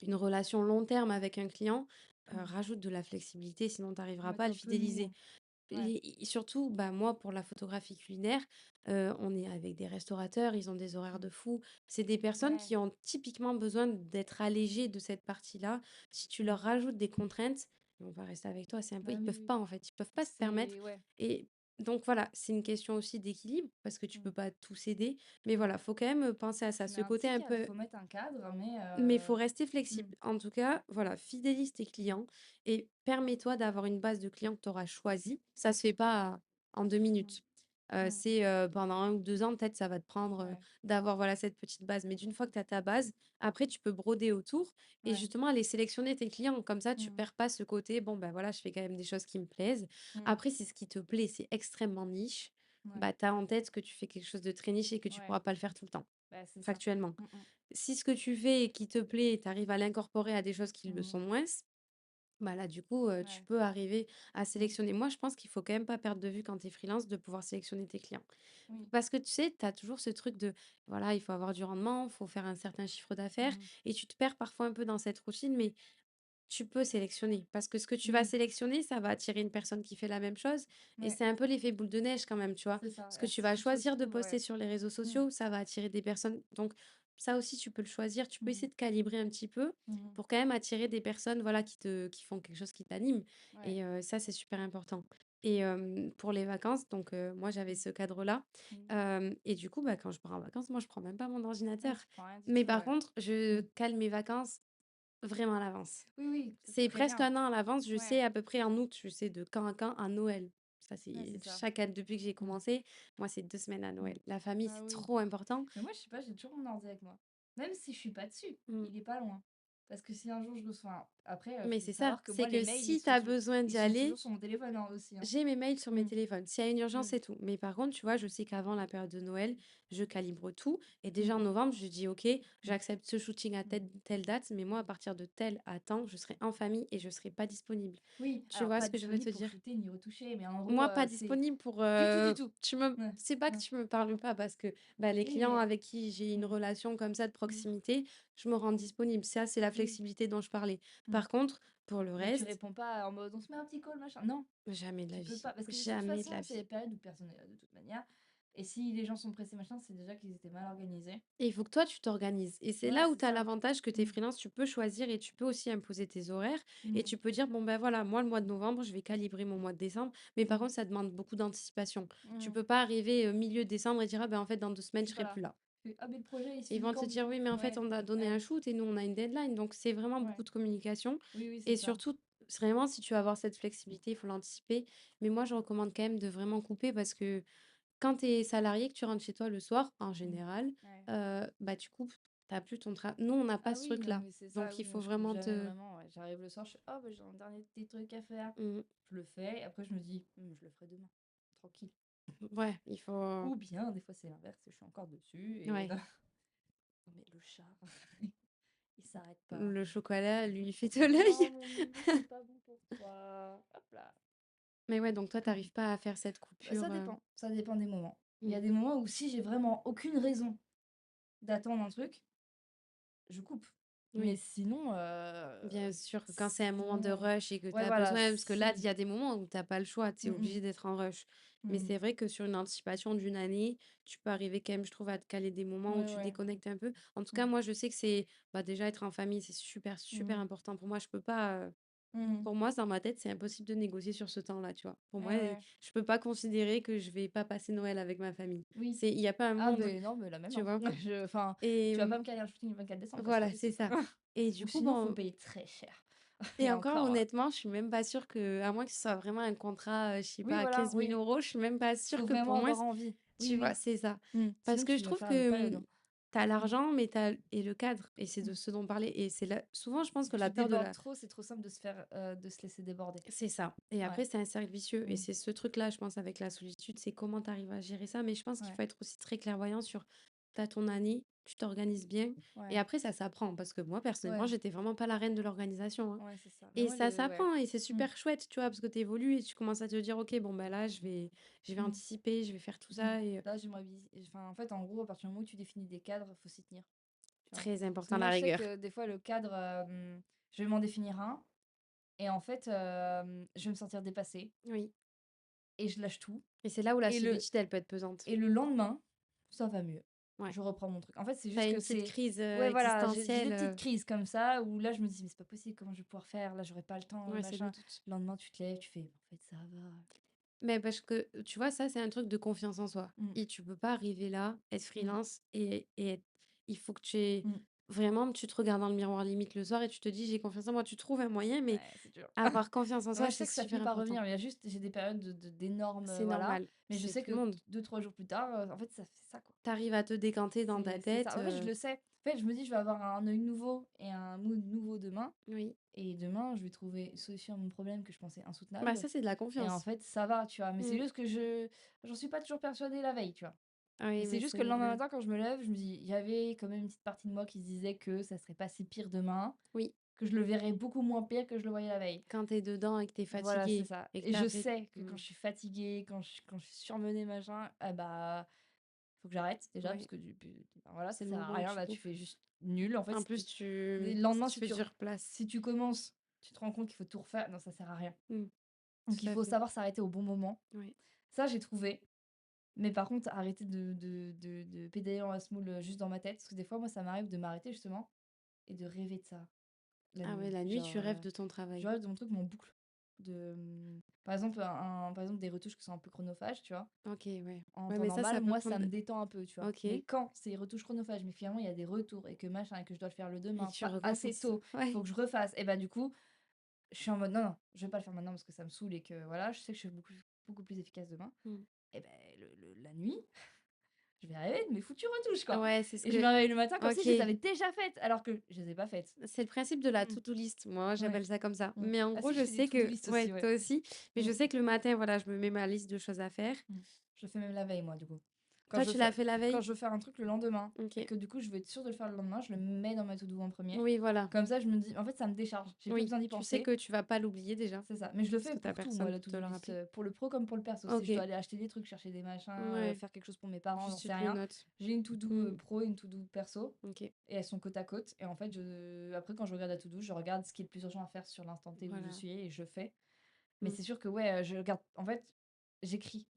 une relation long terme avec un client, Mmh. rajoute de la flexibilité, sinon tu arriveras pas à Mettre le un peu de nous, fidéliser. hein. Ouais. Et surtout, bah, moi, pour la photographie culinaire, on est avec des restaurateurs, ils ont des horaires Mmh. de fou. C'est des personnes Ouais. qui ont typiquement besoin d'être allégées de cette partie-là. Si tu leur Mmh. rajoutes des contraintes, on va rester avec toi, c'est un peu Bah, ils oui, peuvent oui. pas, en fait, ils peuvent pas se permettre C'est ouais. et donc voilà, c'est une question aussi d'équilibre parce que tu peux Mmh. pas tout céder. Mais voilà, faut quand même, penser à ça, Tu mets ce un côté petit un cadre, peu, faut mettre un cadre, mais mais il faut heu rester mmh. flexible. En tout cas, voilà, fidélise tes clients et permets-toi d'avoir une base de clients que tu auras choisie. Ça se fait pas en 2 Mmh. minutes. Mmh. C'est, pendant 1 ou 2 ans, peut-être, ça va te prendre, Ouais. d'avoir, voilà, cette petite base. Mais d'une fois que tu as ta base, après, tu peux broder autour et Ouais. justement aller sélectionner tes clients. Comme ça, tu Mmh. perds pas ce côté: «Bon, ben, voilà, je fais quand même des choses qui me plaisent». Mmh. Après, si ce qui te plaît, c'est extrêmement niche, Ouais. bah, tu as en tête que tu fais quelque chose de très niche et que tu Ouais. pourras pas le faire tout le temps, Bah, c'est ça. factuellement. Mmh mh. Si ce que tu fais et qui te plaît, tu arrives à l'incorporer à des choses qui le Mmh. sont moins, bah là, du coup, tu Ouais. peux arriver à Mmh. sélectionner. Moi, je pense qu'il faut quand même pas perdre de vue quand tu es freelance de pouvoir sélectionner tes clients. Oui. Parce que tu sais, tu as toujours ce truc de, voilà, il faut avoir du rendement, il faut faire un certain chiffre d'affaires Mmh. et tu te perds parfois un peu dans cette routine, mais tu peux sélectionner parce que ce que tu vas Oui. sélectionner, ça va attirer une personne qui fait la même chose et Ouais. c'est un peu l'effet boule de neige quand même, tu vois? C'est ça. Ce que Et tu si vas tu te choisir de retrouves poster ouais. sur les réseaux Mmh. sociaux, ça va attirer des personnes donc ça aussi tu peux le choisir. Tu peux essayer Mmh. de calibrer un petit peu Mmh. pour quand même attirer des personnes, voilà, qui font quelque chose qui t'anime Ouais. et ça, c'est super important et pour les vacances, donc moi, j'avais Mmh. ce cadre-là, Mmh. et du coup, bah, quand je pars en vacances, moi, je prends même pas mon Ouais, ordinateur. tu prends rien du Mais tout, par ouais. contre, je Mmh. cale mes vacances vraiment à l'avance. Oui, oui, ça te C'est presque prévient. 1 an à l'avance, je Ouais. sais à peu près en août, je sais de quand à Noël. Ça, Ouais, c'est c'est ça. chaque année depuis que j'ai Mmh. commencé, moi, c'est 2 semaines à Mmh. Noël. La famille, Ah c'est oui. trop important. Mais moi, je sais pas, j'ai toujours mon ordi avec moi. Même si je suis pas dessus, Mmh. il est pas loin. Parce que si un jour je reçois après, Mais faut c'est ça, savoir que c'est moi, les que mails, si tu as besoin ils d'y sont toujours aller, sur mon téléphone, hein, aussi, hein. j'ai mes mails sur mes Mmh. téléphones. S'il y a une urgence, Mmh. c'est tout. Mais par contre, tu vois, je sais qu'avant la période de Noël, je calibre tout. Et déjà Mmh. en novembre, je dis, OK, Mmh. j'accepte ce shooting à Mmh. telle date, mais moi, à Mmh. partir de tel à temps, je serai en famille et je serai pas disponible. Oui, Tu alors vois pas ce que je veux te disponible pour dire? shooter ni retoucher, mais en gros, Moi, pas c'est disponible pour, du tout, du tout. tu me Ouais, c'est pas que ouais. tu me parles pas parce que, bah, les Oui, clients mais avec qui j'ai une mmh. relation comme ça de Mmh. proximité, je me rends disponible. Ça, c'est la Oui. flexibilité dont je parlais. Mmh. Par contre, pour le Mais tu reste, réponds pas en mode: «On se met un petit call, machin». Non, jamais de la tu peux vie. pas parce que de toute Jamais de façon, la c'est des vie. périodes où personne est là de toute manière et si les gens sont pressés, machin, c'est déjà qu'ils étaient mal organisés. Et il faut que toi, tu t'organises. Et c'est Ouais, là où c'est tu as ça. l'avantage que tu es Mmh. freelance, tu peux choisir et tu peux aussi imposer tes horaires et Mmh. tu peux dire: «Bon, ben, voilà, moi, le mois de novembre, je vais calibrer mon mois de décembre». Mais par Mmh. contre, ça demande beaucoup d'anticipation. Tu Mmh. peux pas arriver, milieu décembre et dire: «Ah, ben, en fait, dans 2 Je semaines, je suis pas serai plus là. là». «Ah mais le projet il se Ils finit vont te quand du dire: coup?» «Oui, mais en fait, Ouais, on a donné ouais, un shoot et nous, on a une deadline». Donc c'est vraiment ouais. beaucoup de communication Oui, oui, c'est et ça. surtout, c'est vraiment si tu veux avoir cette flexibilité, il faut l'anticiper. Mais moi, je recommande quand même de vraiment couper parce que quand tu es salarié, que tu rentres chez toi le soir, en Mmh. général, Ouais. bah, tu coupes, tu as plus ton nous, on n'a pas Ah ce oui, non truc-là. mais c'est ça, Donc il oui, faut moi je coupe vraiment jamais te vraiment, ouais. J'arrive le soir, je fais: «Oh bah, j'ai un dernier petit truc à faire». mmh, Je le fais et après je me dis: Je le ferai demain, tranquille». ouais, il faut Ou bien des fois c'est l'inverse, je suis encore dessus et ouais, non mais le chat, il s'arrête pas. le chocolat lui fait de «Non l'œil. mon loulou, c'est pas bon pour toi». Hop là. Mais ouais, donc toi, tu arrives pas à faire cette Bah, coupure, ça dépend des moments. Il y a mmh, des moments où si j'ai vraiment aucune raison d'attendre un truc, je coupe. Mais oui. sinon, Bien sûr que quand c'est un moment de sinon rush et que tu ouais as voilà, besoin parce que là, il si y a des moments où tu as pas le choix, tu es mmh mh. obligé d'être en rush. Mais Mmh. c'est vrai que sur une anticipation d'une année, tu peux arriver quand même, je trouve, à te caler des moments où Ouais, tu ouais. déconnectes un peu. En tout cas, Mmh. moi, je sais que c'est bah, déjà être en famille, c'est super, super Mmh. important pour moi. Je peux pas, Mmh. pour moi, dans ma tête, c'est impossible de négocier sur ce temps-là, tu vois. Pour moi, Ouais, ouais. je peux pas considérer que je vais pas passer Noël avec ma famille. Oui. Il y a pas un Ah monde, beh, non, mais la même, tu hein. vois. Enfin, Et tu vas pas me caler un shooting le 24 décembre quoi, c'est pas voilà, c'est possible. ça. Et du Ou coup, sinon, faut bon, payer très cher et et encore encore, honnêtement, je suis même pas sûre que à moins que ce soit vraiment un contrat, je sais oui, pas, à voilà, 15 000 oui. €, je suis même pas sûre Faut que vraiment pour moi avoir envie. Oui, tu vois? oui. C'est ça. Parce Sinon que tu je dois trouve faire des que, périodes, hein. tu as Mmh. l'argent, mais tu as et le cadre et c'est de Mmh. ce dont on parlait et c'est là souvent je pense Si que tu la peur de débordes la trop, c'est trop simple de se faire, de se laisser déborder. c'est ça et Ouais. après c'est un cercle vicieux et Mmh. c'est ce truc-là, je pense, avec la solitude, c'est comment tu arrives à gérer ça, mais je pense qu'il Ouais. faut être aussi très clairvoyant sur tu as ton année, tu t'organises bien et Ouais. après ça s'apprend parce que moi personnellement, Ouais. j'étais vraiment pas la reine de l'organisation, hein. Ouais, c'est ça. Mais Et moi ça le ouais. s'apprend et c'est Mmh. super chouette, tu vois? Parce que tu évolues et tu commences à te dire: «OK, bon, bah, là, je vais Mmh. anticiper, je vais faire tout Mmh. ça» et Là, j'aimerais enfin, en fait, en gros, à partir du moment où tu définis des cadres, faut s'y tenir, tu vois? très Parce que important moi, la je sais rigueur. que des fois, le cadre, je vais m'en définir un et en fait, je vais me sentir dépassée Oui et je lâche tout et c'est là où la et solitude, elle peut être pesante. le lendemain, ça va mieux. Ouais. Je reprends mon truc. En fait, c'est Tu as juste que une petite c'est crise, ouais, voilà, j'ai des existentielle, petites crises comme ça où là, je me dis: «Mais c'est pas possible, comment je vais pouvoir faire? Là, j'aurai pas le temps, ouais, c'est le machin». doute. Le lendemain, tu te lèves, tu fais: «En fait, ça va». Mais parce que, tu vois, ça, c'est un truc de confiance en soi Mmh. et tu peux pas arriver là, être Mmh. freelance et être il faut que tu aies Mmh. vraiment, tu te regardes dans le miroir limite le soir et tu te dis: «J'ai confiance en moi». Tu trouves un moyen, mais Ouais, c'est dur. avoir confiance en Moi, soi, je c'est sais que ça finit super par important. revenir. Il y a juste j'ai des périodes d'énormes, C'est voilà, normal, mais je c'est sais tout le que monde. deux trois jours plus tard, en fait, ça fait ça, quoi. Tu arrives à te décanter dans ta C'est tête, ça. En fait, je le sais. En fait, je me dis: «Je vais avoir un œil nouveau et un mood nouveau demain oui. et demain, je vais trouver une solution à mon problème que je pensais Bah, insoutenable» ça, c'est de la et en confiance. fait, ça va, tu vois? Mais c'est Mmh. juste que j'en suis pas toujours persuadée la veille, tu vois? Ah Et oui, c'est mais juste c'est que le lendemain normal. matin, quand je me lève, je me dis: «Il y avait quand même une petite partie de moi qui se disait que ça serait pas si pire demain, Oui, que je le verrais beaucoup moins pire que je le voyais la veille». quand tu es dedans et que tu es Voilà, c'est fatigué ça et que et tu je as fait sais que quand mmh, je suis fatiguée, quand je suis surmenée, machin, ah bah, faut que j'arrête déjà parce ouais, que enfin, voilà, ça c'est le sert à moment où rien, tu là, tu coupes. fais juste nul. En fait, En plus, le si lendemain, tu fais du replace. si tu commences, tu te rends compte qu'il faut tout refaire, non, ça sert à rien. Mmh, Donc tout il à faut fait. savoir s'arrêter au bon moment. Oui. Ça, j'ai trouvé, mais par contre, arrêter de pédaler dans la semoule, juste dans ma tête, parce que des fois, moi, ça m'arrive de m'arrêter justement et de rêver de ça, la Ah ouais, nuit. la nuit, tu Genre, rêves de ton je travail. rêve de mon truc, mon boucle par exemple, par exemple, des retouches qui sont un peu chronophages, tu vois? OK, ouais. En Ouais, temps mais ça normal, peut moi, ça prendre me détend un peu, tu vois? OK Mais et quand c'est retouches chronophages, mais finalement, il y a des retours et que machin et que je dois le faire le que demain, tu pas assez recommences. tôt, il faut Ouais. que je refasse et bah, du coup, je suis en mode: «Non, non, je vais pas le faire maintenant parce que ça me saoule et que voilà, je sais que je suis beaucoup plus efficace demain» Mmh. et beh, la nuit, je vais rêver de mes foutues retouches, quoi Ouais, c'est ce et je que me réveille le matin comme si OK. je les avais déjà faites alors que je les ai pas faites. C'est le principe de la Mmh. to-do list. Moi, Ouais. j'appelle ça comme ça. Mmh. Mais en Ah gros, si, je je fais des sais to-do que list ouais, aussi, ouais. toi aussi, mais je Mmh. sais que le matin, voilà, je me mets ma liste de choses à faire. Mmh. Je le fais même la veille, moi, du coup. Quand Toi, je veux tu l'as fai fait la quand veille? je veux faire un truc le lendemain et OK. que du coup, je veux être sûre de le faire le lendemain, je le mets dans ma to do en premier. Oui, voilà. Comme ça, je me dis en fait, ça me décharge. J'ai plus Oui, besoin d'y tu sais penser. que tu vas pas l'oublier déjà, C'est ça. Mais je le parce fais que tu as pour tout, moi, personne la pour te to-do le list, rappeler. pour le pro comme pour le perso. Si je dois OK. aller acheter des trucs, chercher des machins, Ouais, faire quelque chose pour mes parents, j'en juste tu sais te le rien. notes. J'ai une to-do, Mmh. pro et une to-do perso OK. et elles sont côte à côte et en fait, je après quand je regarde la to-do, je regarde ce qui est le plus urgent à faire sur l'instant T où je Voilà. suis et je fais. Mais Mmh. c'est sûr que ouais, je garde en fait, j'écris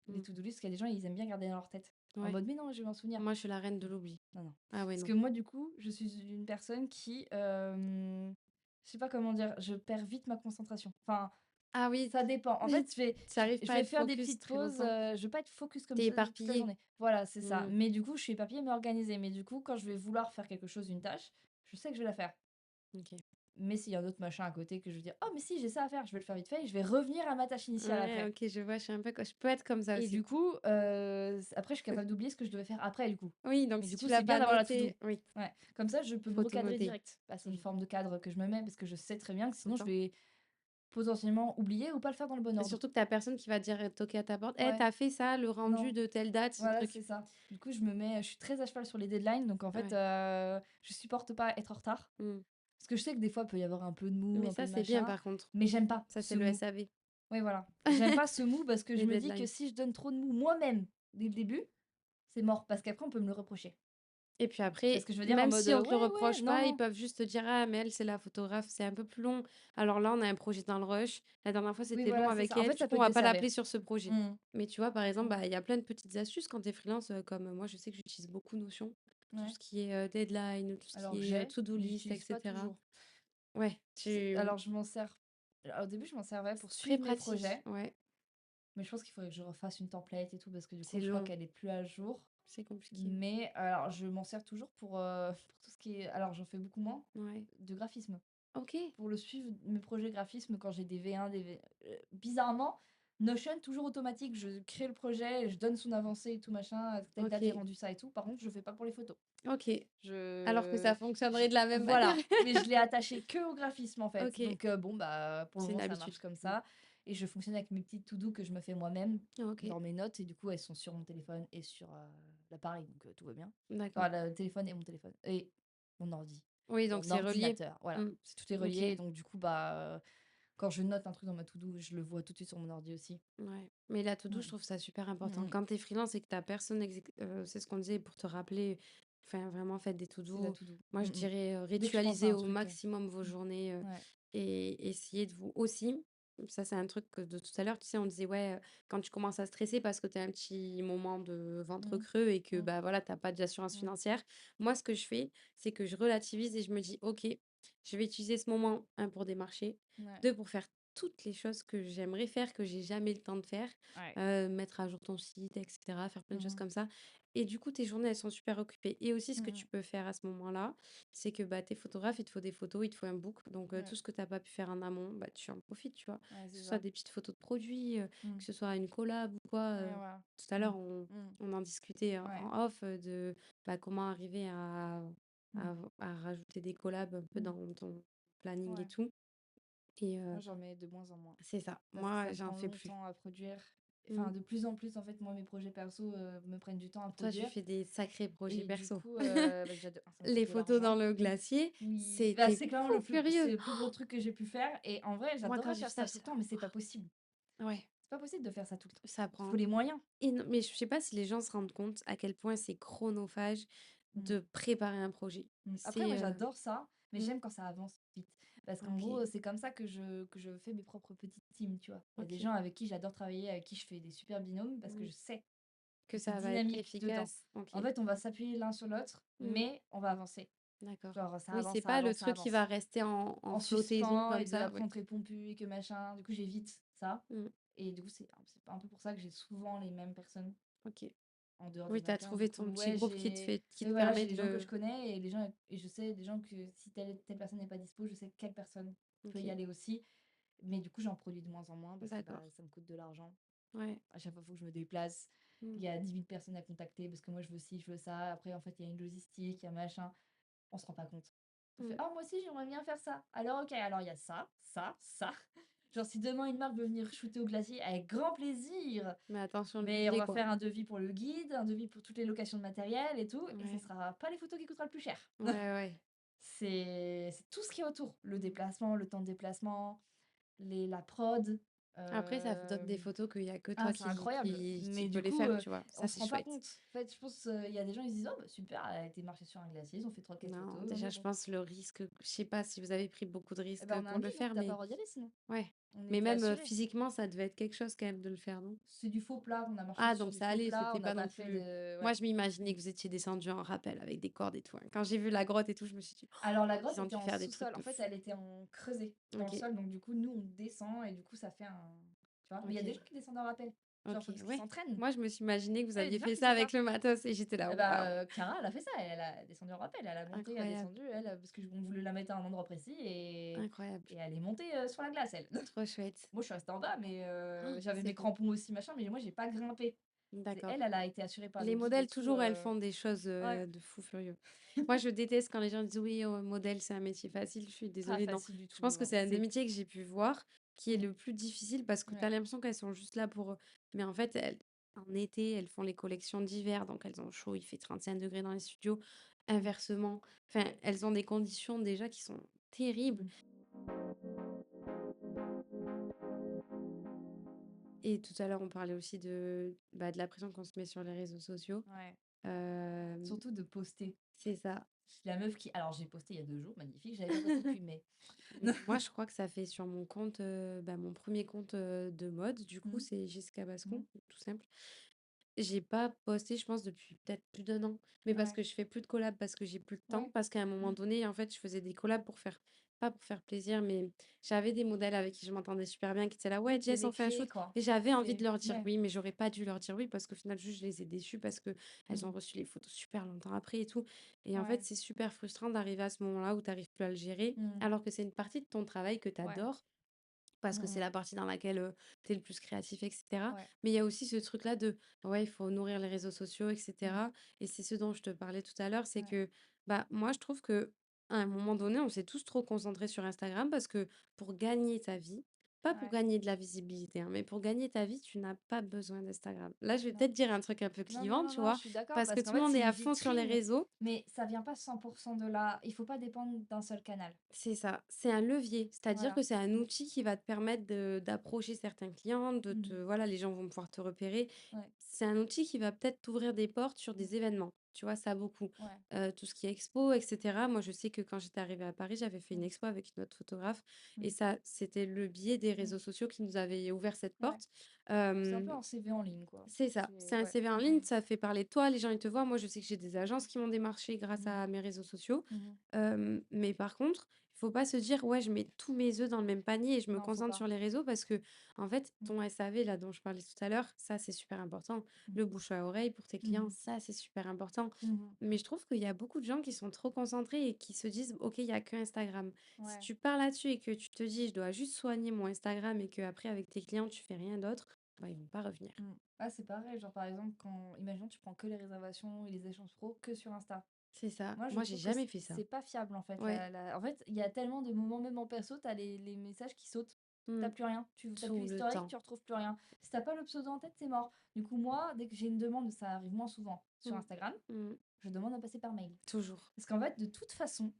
les Mmh. to-do list parce qu'il y a des gens, ils aiment bien garder dans leur tête. En Ouais. mode: «Mais non, je vais m'en souvenir». Moi, je suis la reine de l'oubli. Non, non. Ah ouais, Parce non. que moi, du coup, je suis une personne qui, je sais pas comment dire, je perds vite ma concentration. Enfin, Ah oui, Ça dépend. En fait, tu arrives je pas à vais être faire des focus petites très pauses, longtemps? je vais pas être focus comme Tu es ça toute la éparpillé? journée. Voilà, c'est ça. Mmh. Mais du coup, je suis éparpillée mais organisée. Mais du coup, quand je vais vouloir faire quelque chose, une tâche, je sais que je vais la faire. OK. Mais s'il y a un autre machin à côté que je veux dire: «Oh mais si, j'ai ça à faire», je vais le faire vite fait et je vais revenir à ma tâche initiale Ouais, après. OK, je vois, je suis un peu co je peux être comme ça Et aussi. du coup, après je suis capable d'oublier ce que je devais faire après du coup. Oui, donc Mais du si coup, tu l'as c'est bien pas d'avoir la to noté do. oui, Ouais, comme ça je peux me faut tout recadrer noter. direct. Bah, c'est une Mmh, forme de cadre que je me mets parce que je sais très bien que tout le sinon je temps. vais potentiellement oublier ou pas le faire dans le bon Et ordre. surtout que tu as personne qui va dire, toquer à ta porte: «Eh, Ouais, tu as fait ça, le rendu non, de telle date, ce voilà, truc?» c'est ça. Du coup, je suis très à cheval sur les deadlines donc en fait, Ouais. je supporte pas être en retard. Mmh. Parce que je sais que des fois, il peut y avoir un peu de mou, Mais un peu ça, de c'est bien machin, par contre. mais j'aime pas Ça, c'est ce le mou. SAV. Oui, voilà. J'aime pas ce mou parce que je Les me dis que deadlines. si je donne trop de mou moi-même dès le début, c'est mort parce qu'après on peut me le reprocher. Et puis Tu vois ce après, que je veux dire? En même mode, si on te le «Ouais, ouais, reproche non, pas, ils non». peuvent juste te dire: «Ah mais elle, c'est la photographe, c'est un peu plus long. Alors là, on a un projet dans le rush. La dernière fois, Oui, c'était long voilà, c'est avec ça. En elle, fait, du ça coup, peut on te va pas desservir. l'appeler sur ce projet». Mmh. Mais tu vois, par exemple, Mmh. bah, il y a plein de petites astuces quand tu es freelance, comme moi, je sais que j'utilise beaucoup Notion. Tout Ouais. ce qui est, deadline, tout ce Alors qui est, j'ai, to-do mais list et j'utilise pas cetera. toujours. Ouais, Alors je m'en sers au début, je m'en servais pour c'est très suivre mes pratique. projets, Ouais, mais je pense qu'il faudrait que je refasse une template et tout parce que du coup, c'est je crois long, qu'elle est plus à jour. c'est compliqué. Mais alors je m'en sers toujours pour, pour tout ce qui est alors j'en fais beaucoup moins, Ouais. de graphisme. OK, Pour le suivre mes projets graphisme quand j'ai des V1, des V bizarrement, Notion toujours automatique, je crée le projet, je donne son avancée et tout machin, telle date j'ai OK, rendu ça et tout. Par contre, je le fais pas pour les photos. OK. Alors que Je ça fonctionnerait de la même manière. voilà, mais je l'ai attaché que au graphisme, en fait. OK, Donc bon, bah, pour le c'est une moment, ça habitude. marche comme Mmh. ça et je fonctionne avec mes petites to do que je me fais moi-même OK, dans mes notes et du coup, elles sont sur mon téléphone et sur, l'appareil donc tout va bien. d'accord. Enfin, le téléphone et mon téléphone et mon ordi. Oui, donc Mon c'est relié? ordinateur, voilà. Mmh. C'est tout est OK, relié et donc du coup, bah, quand je note un truc dans ma to do, je le vois tout de suite sur mon ordi aussi. ouais. Mais la to-do, je Mmh. trouve ça super Mmh important. mh. Quand tu es freelance et que tu as personne c'est ce qu'on disait pour te rappeler, enfin vraiment faites des C'est la to-do. to do. Moi, Mmh je mh. dirais, Dès que je pense à ritualisez un au truc, maximum vos journées, ouais. et essayez de vous aussi, ça c'est un truc que de tout à l'heure, tu sais, on disait: «Ouais, quand tu commences à stresser parce que tu as un petit moment de ventre Mmh. creux et que, Mmh. bah, voilà, tu as pas d'assurance Mmh. financière». Moi, ce que je fais, c'est que je relativise et je me dis: «OK, je vais utiliser ce moment, un pour démarcher, Ouais. 2 pour faire toutes les choses que j'aimerais faire, que j'ai jamais le temps de faire, Ouais. mettre à jour ton site et cetera, faire plein de Mmh choses mh. comme ça». Et du coup, tes journées, elles sont super occupées. Et aussi, ce Mmh que mh. tu peux faire à ce moment-là, c'est que, bah, tu es photographe, il te faut des photos, il te faut un book. Donc, Ouais. tout ce que tu as pas pu faire en amont, bah, tu en profites, tu vois? Ouais, Que c'est ce soit ça. des petites photos de produits, Mmh. que ce soit une collab ou quoi. Ouais, voilà. Tout à Mmh. l'heure, Mmh. on en discutait Ouais. en off, de, bah, comment arriver Mmh. à rajouter des collabs un peu Mmh. dans ton planning et Ouais. tout. Et Moi, j'en mets de moins en moins c'est ça. parce que Moi, ça j'en prend fais plus. longtemps à produire. Mmh. Enfin, de plus en plus, en fait, moi, mes projets perso, me prennent du temps à Toi, tu produire fais des sacrés projets et du perso. coup, bah, j'ado ça me coûte Les de photos dans l'argent. le glacier, Oui, bah, c'était c'est clairement fou c'est furieux. le plus gros truc que j'ai pu faire et en vrai, Moi, quand j'adorerais j'ai vu faire ça, ça tout j'étais le là: temps, mais c'est pas «Waouh!» possible. Ouais, C'est pas possible de faire ça tout le temps. ça Il faut prend les moyens. mais je sais pas si les gens se rendent compte à quel point c'est chronophage Mmh. de préparer un projet. Mmh. Après moi C'est, j'adore ça, mais mmh, j'aime quand ça avance vite. Parce qu'en OK, gros, c'est comme ça que je fais mes propres petites teams, tu vois? Il y a des OK, gens avec qui j'adore travailler, avec qui je fais des super binômes parce que mmh, je sais que que c'est ça va être dynamique dedans. efficace. OK, En fait, on va s'appuyer l'un sur l'autre, mmh, mais on va avancer. d'accord. Genre ça Oui, avance, c'est ça pas le avance, ça truc qui va avance. rester en En flottaison suspens comme et de ça, après ouais. on te répond plus et que machin. Du coup, j'évite ça Mmh, et du coup, c'est un peu pour ça que j'ai souvent les mêmes personnes OK. en dehors des Oui, tu as mannequins. Du trouvé ton coup, petit ouais, groupe qui oui, te voilà, permet j'ai de des gens que je le connais et les gens et je sais des gens que si telle personne n'est pas dispo, je sais quelle personne peut y OK, aller aussi. Mais du coup, j'en produis de moins en moins parce que, bah, d'accord. ça me coûte de l'argent. Ouais, À chaque fois, il faut que je me déplace. mmh, Il y a 10 000 personnes à contacter parce que moi, je veux ci, je veux ça. Après, en fait, il y a une logistique, il y a machin. On se rend pas compte. On fait: mmh. «Ah moi aussi j'aimerais bien faire ça». Alors OK, alors il y a ça, ça, ça. Genre si demain une marque veut venir shooter au glacier, avec grand plaisir, Mais attention le mais on budget, va quoi. faire un devis pour le guide, un devis pour toutes les locations de matériel et tout et ce Ouais, sera pas les photos qui coûtera le plus cher. ouais, ouais. C'est tout ce qui est autour, le déplacement, le temps de déplacement, la prod, Après, ça donne des photos qu'il y a que ah toi c'est incroyable, qui mais peux du les coup, faire, tu vois? on Ça, se c'est rend pas chouette. compte. En fait, je pense, il y a des gens, ils se disent: «Oh bah super, elle a été marcher sur un glacier, ils ont fait trois quatre Non, photos, déjà, mais je bon». pense le risque je sais pas si vous avez pris beaucoup de Et risques, bah, on a un pour le guide, hein, faire, tu pas le mais droit d'y aller sinon. ouais. On Mais était même, assurés. physiquement, ça devait être quelque chose quand même de le faire, non? C'est du faux plat, on a marché Ah sur donc du ça faux allait, plat, on c'était n'a pas pas non fait plus de moi ouais. je m'imaginais que vous étiez descendus en rappel avec des cordes et tout, hein. Quand j'ai vu la grotte et tout, je me suis dit: Alors la «Ils grotte ont était dû en faire des trucs sous-sol, en de fait, fou». elle était en creusée dans le OK, sol, donc du coup, nous, on descend et du coup, ça fait un tu vois? Mais il y a des OK, gens qui descendent en rappel, genre OK, parce qu'ils ouais. s'entraînent. Moi je me suis imaginé que vous Ah, il y a des aviez gens fait qui ça font avec ça. le matos et j'étais là: Et «Waouh, bah, Chiara, elle a fait ça, elle a descendu en rappel, elle a monté, elle a incroyable, descendu, elle, parce qu'on voulait la mettre à un endroit précis incroyable, et elle est montée, sur la glace, elle. trop chouette». Moi, je suis restée en bas, mais j'avais C'est mes beau. crampons aussi, machin, mais moi, j'ai pas grimpé. C'est D'accord. elle, elle a été assurée par Les le guide et modèles tout, toujours, elles font des choses, ouais. de fou furieux. Moi je déteste quand les gens disent: «Oui, modèle c'est un métier facile». Je suis Pas désolée, non. facile du Je tout, pense que non, c'est un des c'est métiers que j'ai pu voir qui est mmh, le plus difficile parce que tu as ouais. l'impression qu'elles sont juste là pour, mais en fait elles en été, elles font les collections d'hiver donc elles ont chaud, il fait 35 degrés dans les studios. Mmh, Inversement, enfin elles ont des conditions déjà qui sont terribles mmh, et tout à l'heure on parlait aussi de, bah, de la pression qu'on se met sur les réseaux sociaux. ouais. Hem, Surtout de poster. c'est ça. Je suis la meuf qui alors j'ai posté il y a 2 jours, magnifique, j'avais pas posté depuis mai. Moi, je crois que ça fait sur mon compte, bah, mon premier compte, de mode, du coup, Mmh c'est Jessica mh. Bascon, tout simple. J'ai pas posté, je pense, depuis peut-être plus d'un an, mais parce Ouais, que je fais plus de collabs, parce que j'ai plus de temps, ouais. parce qu'à un moment Mmh. donné, en fait, je faisais des collabs pour faire pas pour faire plaisir, mais j'avais des modèles avec qui je m'entendais super bien, qui étaient là: «Ouais, Oui, c'est Jess, des on fait un clés, shoot» quoi. et j'avais envie de C'est leur dire ouais. oui, mais j'aurais pas dû leur dire oui parce qu'au final, juste, je les ai déçues parce qu'elles ont Mmh. reçu les photos super longtemps après et tout et en fait, Ouais. c'est super frustrant d'arriver à ce moment-là où tu arrives plus à le gérer, Mmh. alors que c'est une partie de ton travail que tu Ouais. adores parce Mmh que c'est mh. la partie dans laquelle, tu es le plus créatif et cetera. Ouais. Mais il y a aussi ce truc-là de, ouais, il faut nourrir les réseaux sociaux et Mmh. cetera et c'est ce dont je te parlais tout à l'heure, c'est Ouais. que, bah, moi, je trouve qu'à un moment donné, on s'est tous trop concentrés sur Instagram parce que pour gagner ta vie, pas pour Ouais. gagner de la visibilité, hein, mais pour gagner ta vie, tu n'as pas besoin d'Instagram. Là, je vais Non. peut-être dire un truc un peu Non, non, clivant, non, tu non, je vois? suis d'accord Parce que parce qu'en tout le fait, monde c'est est une à fond sur les vitrine, réseaux. mais ça vient pas 100 de là. Il faut pas dépendre d'un seul canal. C'est ça, c'est un levier, c'est-à-dire Voilà. que c'est un Mmh. outil qui va te permettre d'approcher certains clients, de te Mmh. voilà, les gens vont pouvoir te repérer. Ouais. C'est un outil qui va peut-être t'ouvrir des portes sur Mmh. des événements, tu vois? Ça beaucoup. Ouais. Tout ce qui est expo et cetera. Moi, je sais que quand j'étais arrivée à Paris, j'avais fait une Mmh. expo avec une autre photographe et Mmh. ça, c'était le biais des Mmh. réseaux sociaux qui nous avait ouvert cette Ouais. porte. C'est un peu Hem un CV en ligne, quoi. c'est ça, C'est c'est un ouais. CV en Mmh ligne, mh. ça fait parler de toi, les gens ils te voient. Moi, je sais que j'ai des agences qui m'ont démarché grâce Mmh. à mes réseaux sociaux. Mmh. Mais par contre, il faut pas se dire: «Ouais, je mets tous mes œufs dans le même panier et je me Non, faut concentre pas. sur les réseaux» parce que en fait, Mmh. ton SAV là dont je parlais tout à l'heure, ça c'est super important. Mmh. Le bouche à oreille pour tes Mmh clients, mh. ça c'est super important. Mmh. Mais je trouve qu'il y a beaucoup de gens qui sont trop concentrés et qui se disent: «OK, il y a que Instagram». Si Ouais. tu pars là-dessus et que tu te dis: «Je dois juste soigner mon Instagram» et qu'après avec tes clients tu fais rien d'autre, bah, ils vont pas revenir. Mmh. Ah, c'est pareil, genre, par exemple, quand imaginons tu prends que les réservations et les échanges pro que sur Insta. C'est ça. Moi, je Moi, j'ai trouve que jamais fait ça. c'est pas fiable, en fait, Ouais. en fait, il y a tellement de moments, même en perso, tu as les messages qui sautent. Tu Mmh. plus rien. Tu plus Tout le l'historique, temps. tu retrouves plus rien. Si tu pas le pseudo en tête, c'est mort. Du coup, moi, dès que j'ai une demande, ça arrive moins souvent sur Mmh. Instagram, Mmh. je demande à passer par mail. Toujours. Parce qu'en fait, de toute façon,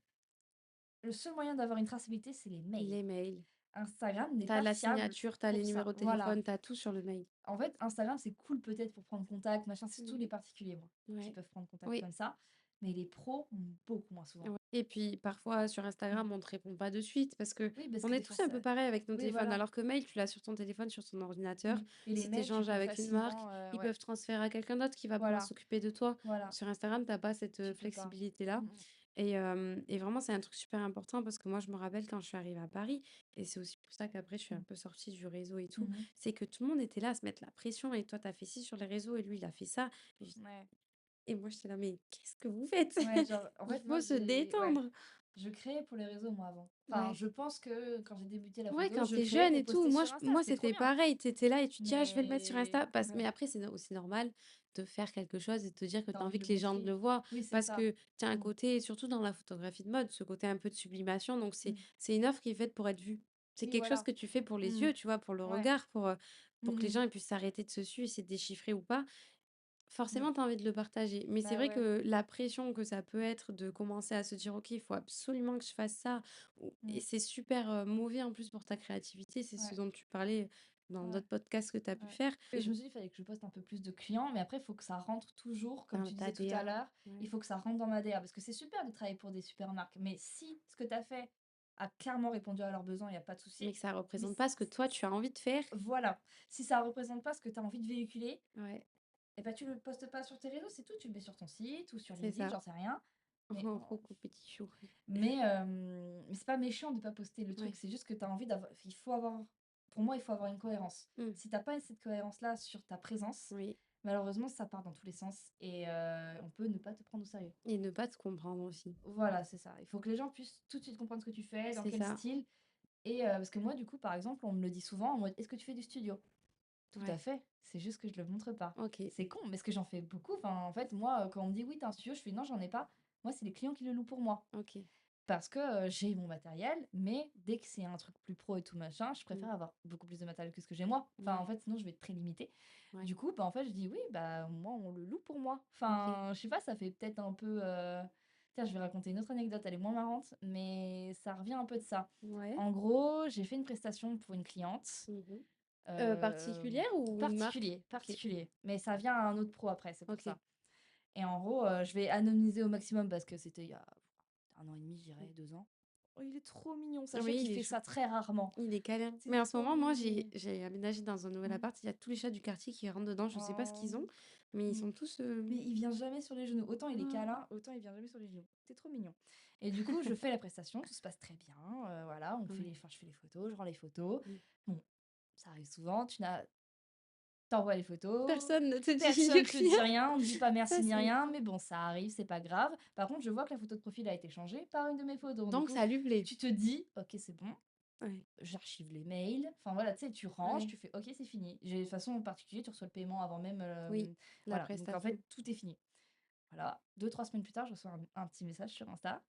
le seul moyen d'avoir une traçabilité, c'est les mails. Les mails. Instagram n'est T'as pas la fiable signature, t'as les pour ça. numéros de Voilà. téléphone, t'as tout sur le mail. En fait, Instagram, c'est cool peut-être pour prendre contact, machin, c'est tous Mmh. les particuliers, moi, qui Ouais. peuvent prendre contact Oui. comme ça. Mais les pros, beaucoup moins souvent. Ouais et puis parfois sur Mmh. Instagram, on te répond pas de suite parce que Oui, parce on que est des fois, tous un ça. peu pareil avec nos Oui, téléphones. voilà. Alors que mail, tu l'as sur ton téléphone, sur ton ordinateur. Mmh. Et les Si tu mails, tu échanges peux avec une marque, facilement, ils ouais, peuvent transférer à quelqu'un d'autre qui va pouvoir voilà, s'occuper de toi. voilà, Sur Instagram, t'as pas cette, tu peux pas. flexibilité-là Mmh mh. et vraiment, c'est un truc super important parce que moi, je me rappelle quand je suis arrivée à Paris et c'est aussi pour ça qu'après je suis un Mmh. peu sortie du réseau et tout, Mmh. c'est que tout le monde était là à se mettre la pression et toi, tu as fait ci sur les réseaux et lui, il a fait ça Ouais, et moi, j'étais là: «Mais qu'est-ce que vous faites? ouais, genre, en Il fait, moi, faut se j'ai ouais, détendre!» je créais pour les réseaux, moi, avant. Enfin, Ouais. je pense que quand j'ai débuté la Ouais, photo, quand je tu es créais jeune pour et tout, poster moi sur je Insta, moi c'était trop c'était bien. pareil, tu étais là et tu te dis: «Ah, je vais le mettre sur Mais Insta» parce mais ouais, après c'est aussi normal de faire quelque chose et de te dire que tu tu as envie envie de que le les gens le montrer. voient. Oui, c'est Parce ça. que tu as un Mmh. côté, surtout dans la photographie de mode, ce côté un peu de sublimation, donc c'est Mmh. c'est une offre qui est faite pour être vue. C'est Oui, quelque chose voilà. que tu fais pour les Mmh. yeux, tu vois? Pour le Ouais. regard, pour que les Mmh gens mh. ils puissent s'arrêter dessus, essayer de déchiffrer ou pas. Mmh. Forcément, tu as envie de le partager. Mais c'est Bah, vrai ouais. que la pression que ça peut être de commencer à se dire: «OK, il faut absolument que je fasse ça» ou et Mmh. c'est super, mauvais en plus pour ta créativité. C'est ce Ouais, dont tu parlais dans ouais. d'autres podcasts que tu as pu Ouais. faire. Et je me suis dit: «Il fallait que je poste un peu plus de clients», mais après, il faut que ça rentre toujours, comme Dans tu ta disais tout à DA. l'heure, il Ouais. faut que ça rentre dans ma DA. Parce que c'est super de travailler pour des super marques, mais si ce que tu as fait a clairement répondu à leurs besoins, il y a pas de souci. Mais que ça Mais représente pas ce que toi tu as envie de faire. voilà, si ça représente pas ce que tu as envie de véhiculer, Ouais, et bah, tu le postes pas sur tes réseaux, c'est tout. Tu le mets sur ton site ou sur c'est LinkedIn, ça. j'en sais rien. Mais Oh, coucou petit chou. mais c'est pas méchant de pas poster. Le truc, Ouais. c'est juste que tu as envie d'avoir il faut avoir pour moi, il faut avoir une cohérence. Mmh. Si tu pas cette cohérence-là sur ta présence, Oui malheureusement, ça part dans tous les sens et on peut ne pas te prendre au sérieux. et ne pas te comprendre aussi. Voilà, c'est ça. Il faut que les gens puissent tout de suite comprendre ce que tu fais, dans C'est quel ça. style et parce que moi, du coup, par exemple, on me le dit souvent en mode: «Est-ce que tu fais du studio?» Tout à Ouais. fait, c'est juste que je le montre pas. OK. C'est con, mais parce que j'en fais beaucoup. Enfin, en fait, moi, quand on me dit: «Oui, tu un studio», je fais: «Non, j'en ai pas». Moi, c'est les clients qui le louent pour moi. OK. Parce que, j'ai mon matériel, mais dès que c'est un truc plus pro et tout machin, je Mmh. préfère avoir beaucoup plus de matériel que ce que j'ai moi. Enfin, en Ouais. fait, sinon je vais être très limitée. Ouais. Du coup, bah, en fait, je dis: «Oui, bah, moi, on le loue pour moi». OK. Enfin, je sais pas, ça fait peut-être un peu, tiens, je vais raconter une autre anecdote, elle est moins marrante, mais ça revient un peu de ça. Ouais. En gros, j'ai fait une prestation pour une cliente, Mmh. hem, Particulière ou une marque? OK. particulier, mais ça vient à un autre pro après, c'est pour OK. ça. Et en gros, je vais anonymiser au maximum parce que c'était il y a 1 an et demi, je Mmh. dirais, 2 ans. Oh, il est trop mignon, sachez Oui, qu'il il est fait chou. ça très rarement. Il est câlin. C'est Mais en ce trop moment, moi, j'ai mignon. j'ai aménagé dans un nouvel Mmh. appart. Il y a tous les chats du quartier qui rentrent dedans. Je sais pas ce qu'ils ont, Oh, mais ils mmh. sont tous, Mais il vient jamais sur les genoux. Autant il est oh, câlin, autant il vient jamais sur les genoux. C'est trop mignon. Et du coup, je fais la prestation, tout se passe très bien, voilà, on fait ouais. les enfin, je fais les photos, je rends les photos. Mmh. Bon, ça arrive souvent, t'envoies les photos, Personne ne te dit le personne te client. dit rien, on ne dit pas Ça, merci ni c'est rien, mais bon, ça arrive, c'est pas grave. Par contre, je vois que la photo de profil a été changée par une de mes photos. Du donc coup, ça lui plaît. tu te dis: «OK, c'est bon, Ouais. j'archive les mails». Enfin voilà, tu sais, tu ranges, Ouais. tu fais: «OK, c'est fini». J'ai de toute façon, en particulier, tu reçois le paiement avant même, Oui, la voilà, donc en prestation. fait, tout est fini. Voilà, 2 3 semaines plus tard, je reçois un petit message sur Insta.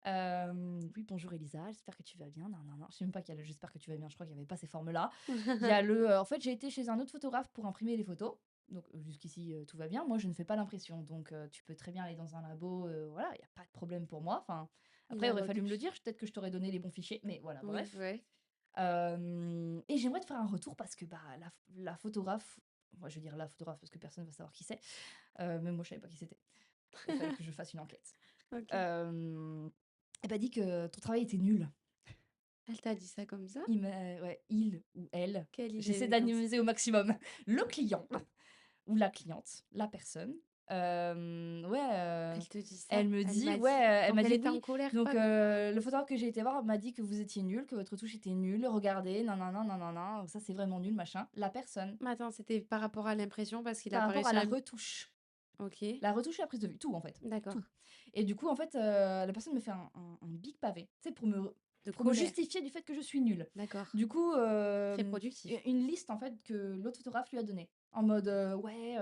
«Oui, bonjour Elisa, j'espère que tu vas bien, nin nin nin». Je sais même pas qu'il y a le «j'espère que tu vas bien», je crois qu'il y avait pas ces formes-là. Il y a le, en fait, j'ai été chez un autre photographe pour imprimer les photos, donc jusqu'ici, tout va bien. Moi, je ne fais pas l'impression, donc tu peux très bien aller dans un labo, voilà, il y a pas de problème pour moi. Enfin, Il après, il la aurait fallu me le retouche. dire, peut-être que je t'aurais donné les bons fichiers, mais voilà, Oui, bref. ouais. Et j'aimerais te faire un retour parce que, bah, la photographe, moi, je veux dire la photographe parce que personne va savoir qui c'est, même moi, je savais pas qui c'était. Il fallait que je fasse une enquête. OK. Hem, elle m'a dit que ton travail était nul. Elle t'a dit ça comme ça? Il m'a Ouais, il ou elle, Quelle j'essaie intelligence. d'anonymiser au maximum. Le client ou la cliente, la personne, ouais, Elle te dit ça? elle me Elle dit m'a ouais, dit elle donc m'a elle dit: était en «Oui, colère, donc pas le photographe que j'ai été voir m'a dit que vous étiez nul, que votre retouche était nulle, regardez, nin nin nin, nin nin nin, ça c'est vraiment nul, machin». La personne, mais attends, c'était par rapport à l'impression parce qu'il a par pas rapport à réussi la à retouche. OK, La retouche et la prise de vue, tout en fait, d'accord, tout. Et du coup, en fait, la personne me fait un big pavé, tu sais, de pour me colère, justifier du fait que je suis nulle. d'accord, Du coup, très productif. une liste en fait que l'autre photographe lui a donnée. En mode, «Ouais,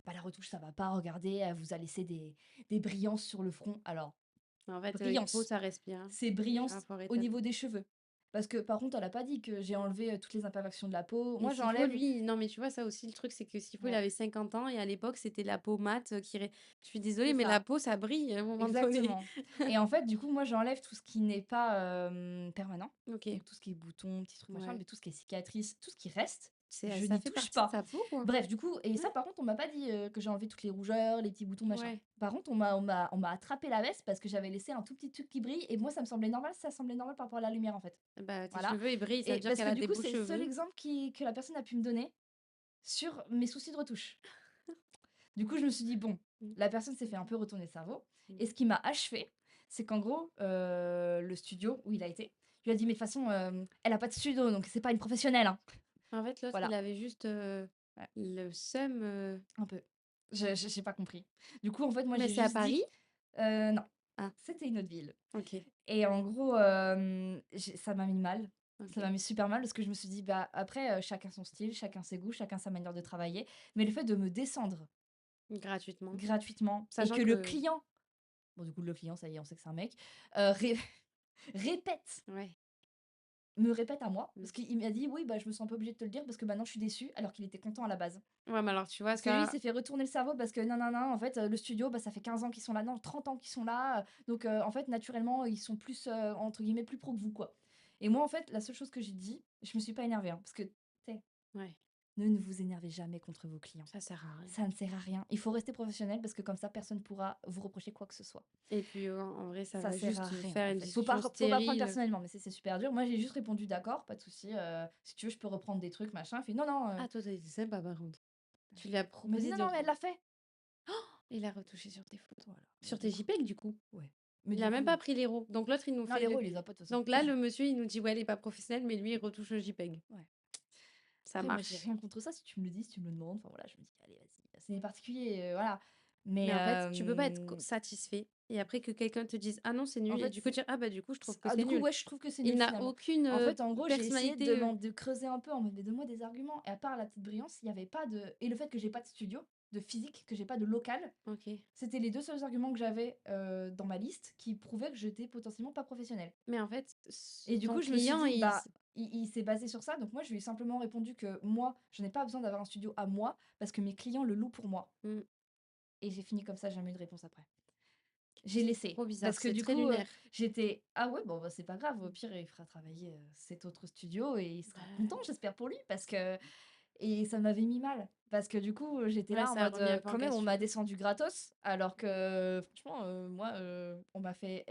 bah, la retouche ça va pas, regardez, elle vous a laissé des brillances sur le front». Alors, En fait, il faut brillance, ça respire, hein. c'est Ah, brillance faut au arrêter niveau des cheveux. Parce que par contre, elle a pas dit que j'ai enlevé, toutes les imperfections de la peau. et Moi, s'il faut j'enlève lui non, mais tu vois, ça aussi le truc, c'est que s'il faut, il ouais, avait 50 ans et à l'époque, c'était la peau mate, qui ré je suis désolée, c'est mais la ça. peau, ça brille à un moment donné. Exactement. Et en fait, du coup, moi, j'enlève tout ce qui n'est pas, permanent. OK, Donc tout ce qui est boutons, petits trucs machin, ouais, mais tout ce qui est cicatrices, tout ce qui reste, c'est je ça n'y fait touche partie de pas. sa peau, quoi. Bref, du coup et ça, Ouais, par contre, on m'a pas dit, que j'ai enlevé toutes les rougeurs, les petits boutons, machin. ouais. Par contre, on m'a attrapé la veste parce que j'avais laissé un tout petit truc qui brille et moi, ça me semblait normal, ça semblait normal par rapport à la lumière, en fait. Bah, tes Voilà. cheveux, ils brillent, ça veut Et dire parce qu'elle que a du des coup, beaux c'est le seul cheveux. exemple que la personne a pu me donner sur mes soucis de retouche. Du coup, je me suis dit: «Bon, Mmh, la personne s'est fait un OK. peu retourner le cerveau» Mmh. et ce qui m'a achevé, c'est qu'en gros, le studio où il a été, je lui a dit: «Mais de toute façon, elle a pas de studio, donc c'est pas une professionnelle, hein». En fait, l'autre, il Voilà, avait juste, ouais, le seum, un peu. Je j'ai pas compris. Du coup, en fait, moi, mais j'ai c'est à juste dit Paris? non, Ah, c'était une autre ville OK, et en gros, ça m'a mis mal. Ça m'a OK. mis super mal parce que je me suis dit: «Bah, après, chacun son style, chacun ses goûts, chacun sa manière de travailler». Mais le fait de me descendre Gratuitement. gratuitement et Sachant que le que client bon, du coup, le client, ça y est, on sait que c'est un mec, ré répète, ouais, me répète à moi, mmh. parce qu'il m'a dit: «Oui, bah, je me sens un peu obligé de te le dire parce que maintenant je suis déçu», alors qu'il était content à la base. Ouais, mais alors tu vois Parce que lui, il ça s'est fait retourner le cerveau parce que non, non, non, en fait, le studio, bah, ça fait 15 ans qu'ils sont là, non, 30 ans qu'ils sont là, donc en fait, naturellement, ils sont plus, entre guillemets, «plus pro» que vous, quoi. Et moi, en fait, la seule chose que j'ai dit, je me suis pas énervée, hein, parce que, tu sais, ouais. Ne vous énervez jamais contre vos clients. Ça sert à rien. Ça ne sert à rien. Il faut rester professionnel parce que comme ça, personne ne pourra vous reprocher quoi que ce soit. Et puis, en vrai, ça Ça va sert à juste vous rien, faire en une fait. discussion Faut pas prendre stérile. personnellement, mais c'est super dur. Moi, j'ai juste répondu: «D'accord, pas de souci, si tu veux, je peux reprendre des trucs, machin». Elle fait: «Non, non, Ah, toi, tu as été sympa par contre. Tu lui as il m'a dit: proposé «Non, de non, mais re elle l'a fait». il a retouché sur tes photos. Voilà, mais Sur du tes coup JPEG, du coup? ouais, mais Il du a même coup pas pris les RAW. Donc l'autre, il nous non, fait les le RAW, il les a pas de toute façon. donc là, le monsieur, il nous dit: «Ouais, elle est pas professionnelle», mais lui, il retouche le JPEG. Ouais. Ça Après moi, j'ai marche. rien contre ça, si tu me le dis, si tu me le demandes, enfin voilà, je me dis: «Allez, vas-y». C'est particulier, voilà. Mais Mais en fait, tu peux pas être satisfait et après que quelqu'un te dise: «Ah non, c'est en nul» et fait, du coup c'est dire: «Ah bah, du coup, je trouve que ah c'est du coup, nul». ouais, je trouve que c'est Il nul n'a finalement. aucune, En fait, en gros, j'ai essayé personnalité, de creuser un peu en mode: «Mais donne-moi des arguments» et à part la petite brillance, il y avait pas de et le fait que j'ai pas de studio, de physique, que j'ai pas de local, OK. c'était les 2 seuls arguments que j'avais, dans ma liste qui prouvaient que j'étais potentiellement pas professionnelle. Mais en fait, Et du ton coup, je me suis client, dit: il «Bah, s il s'est basé sur ça», donc moi, je lui ai simplement répondu que moi, je n'ai pas besoin d'avoir un studio à moi parce que mes clients le louent pour moi mmh, et j'ai fini comme ça, j'ai jamais eu de réponse après. J'ai c'est laissé trop bizarre, parce que c'est du très coup, lunaire. j'étais: «Ah ouais, bon, bah, c'est pas grave, au pire, il fera travailler, cet autre studio et il sera content, Bah, j'espère pour lui» parce que et ça m'avait mis mal parce que du coup, j'étais ouais, là en ça a mode, remis un peu en quand même, on m'a question. descendu gratos alors que franchement, moi, on m'a fait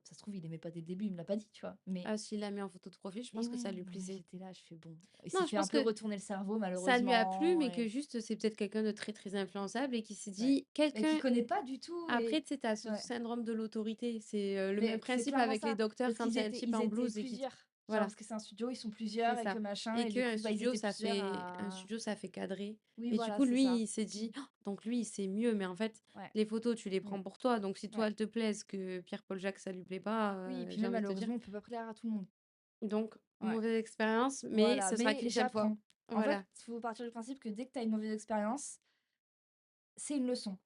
ça se trouve, il aimait pas dès le début, il me l'a pas dit, tu vois? Mais Ah, s'il l'a mis en photo de profil, je et pense que ça ouais, lui non mais plaisait. j'étais là, je fais: «Bon». Il s'est Non, je fait un pense peu que retourner le cerveau ça lui a plu, malheureusement mais que et juste, c'est peut-être quelqu'un de très, très influençable et qui s'est ouais. dit: Mais qui «Quelqu'un». connaît pas du tout Après, et tu sais, tu as ce ouais. syndrome de l'autorité. C'est, le même Mais c'est principe clairement avec les ça, docteurs parce quand qu'ils il y a un étaient type ils en étaient blouse et qui te plusieurs. Genre voilà, parce que c'est un studio, ils sont c'est plusieurs et que ça machin et et du qu'un coup, bah, ils studio, étaient plusieurs un à studio, ça fait cadrer oui, et du voilà, coup, c'est lui, ça. il s'est dit: «Oh, donc lui, il sait mieux». Mais en fait, Ouais. les photos, tu les Mmh. prends pour toi. Donc si toi, Ouais. elles te plaisent, que Pierre-Paul Jacques, ça lui plaît pas, Oui et puis j'ai même envie de te dire malheureusement, on peut pas plaire à tout le monde. donc Ouais. mauvaise expérience, mais Voilà, ce sera mais qu'une seule fois. j'apprends. En fait, Voilà il faut partir du principe que dès que tu as une mauvaise expérience, c'est une leçon.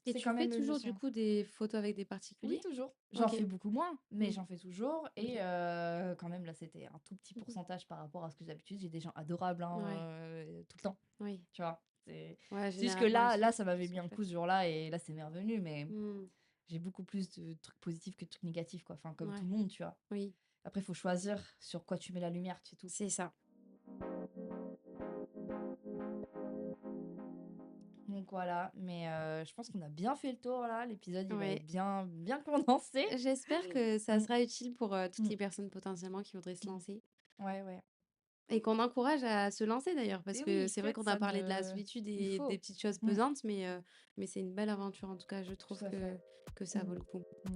et C'est tu quand fais même une toujours, du leçon. coup, des photos avec des Oui, particuliers? toujours. J'en OK. fais beaucoup moins, mais Mmh. j'en fais toujours et OK. quand même là, c'était un tout petit Mmh. pourcentage par rapport à ce que j'ai d'habitude. J'ai des gens adorables, hein, Ouais, tout le temps, oui. tu vois? C'est Ouais, juste que généralement, là, ça ils m'avait mis sont un coup ce chouettes. jour-là et là, c'est m'est revenu, mais Mmh. j'ai beaucoup plus de trucs positifs que de trucs négatifs, quoi. Enfin, comme tout Ouais, le monde, tu vois? oui, Après, il faut choisir sur quoi tu mets la lumière, c'est tout. c'est ça. Donc voilà, mais je pense qu'on a bien fait le tour là. L'épisode, il va être Ouais. bien condensé. J'espère que ça Mmh, sera utile pour, toutes mmh, les personnes potentiellement qui voudraient se mmh. lancer Ouais, ouais. et qu'on encourage à se lancer d'ailleurs parce Et que oui, c'est vrai faites qu'on a ça parlé de la ne solitude il et des faut. petites choses Mmh, pesantes mais c'est une belle aventure en tout cas, je trouve tout à fait. que ça Mmh, vaut le coup. mmh.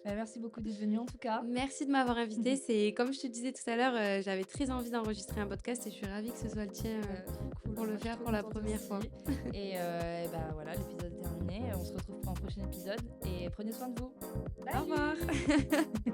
Bah, merci beaucoup d'être venu en tout cas. Merci de m'avoir invitée, c'est comme je te disais tout à l'heure, j'avais très envie d'enregistrer un podcast et je suis ravie que ce soit le tien, Bah, trop cool. pour le Moi, je suis faire trop pour la contente première aussi. fois. Et bah voilà, l'épisode est terminé. On se retrouve pour un prochain épisode et prenez soin de vous. Au revoir. Bye!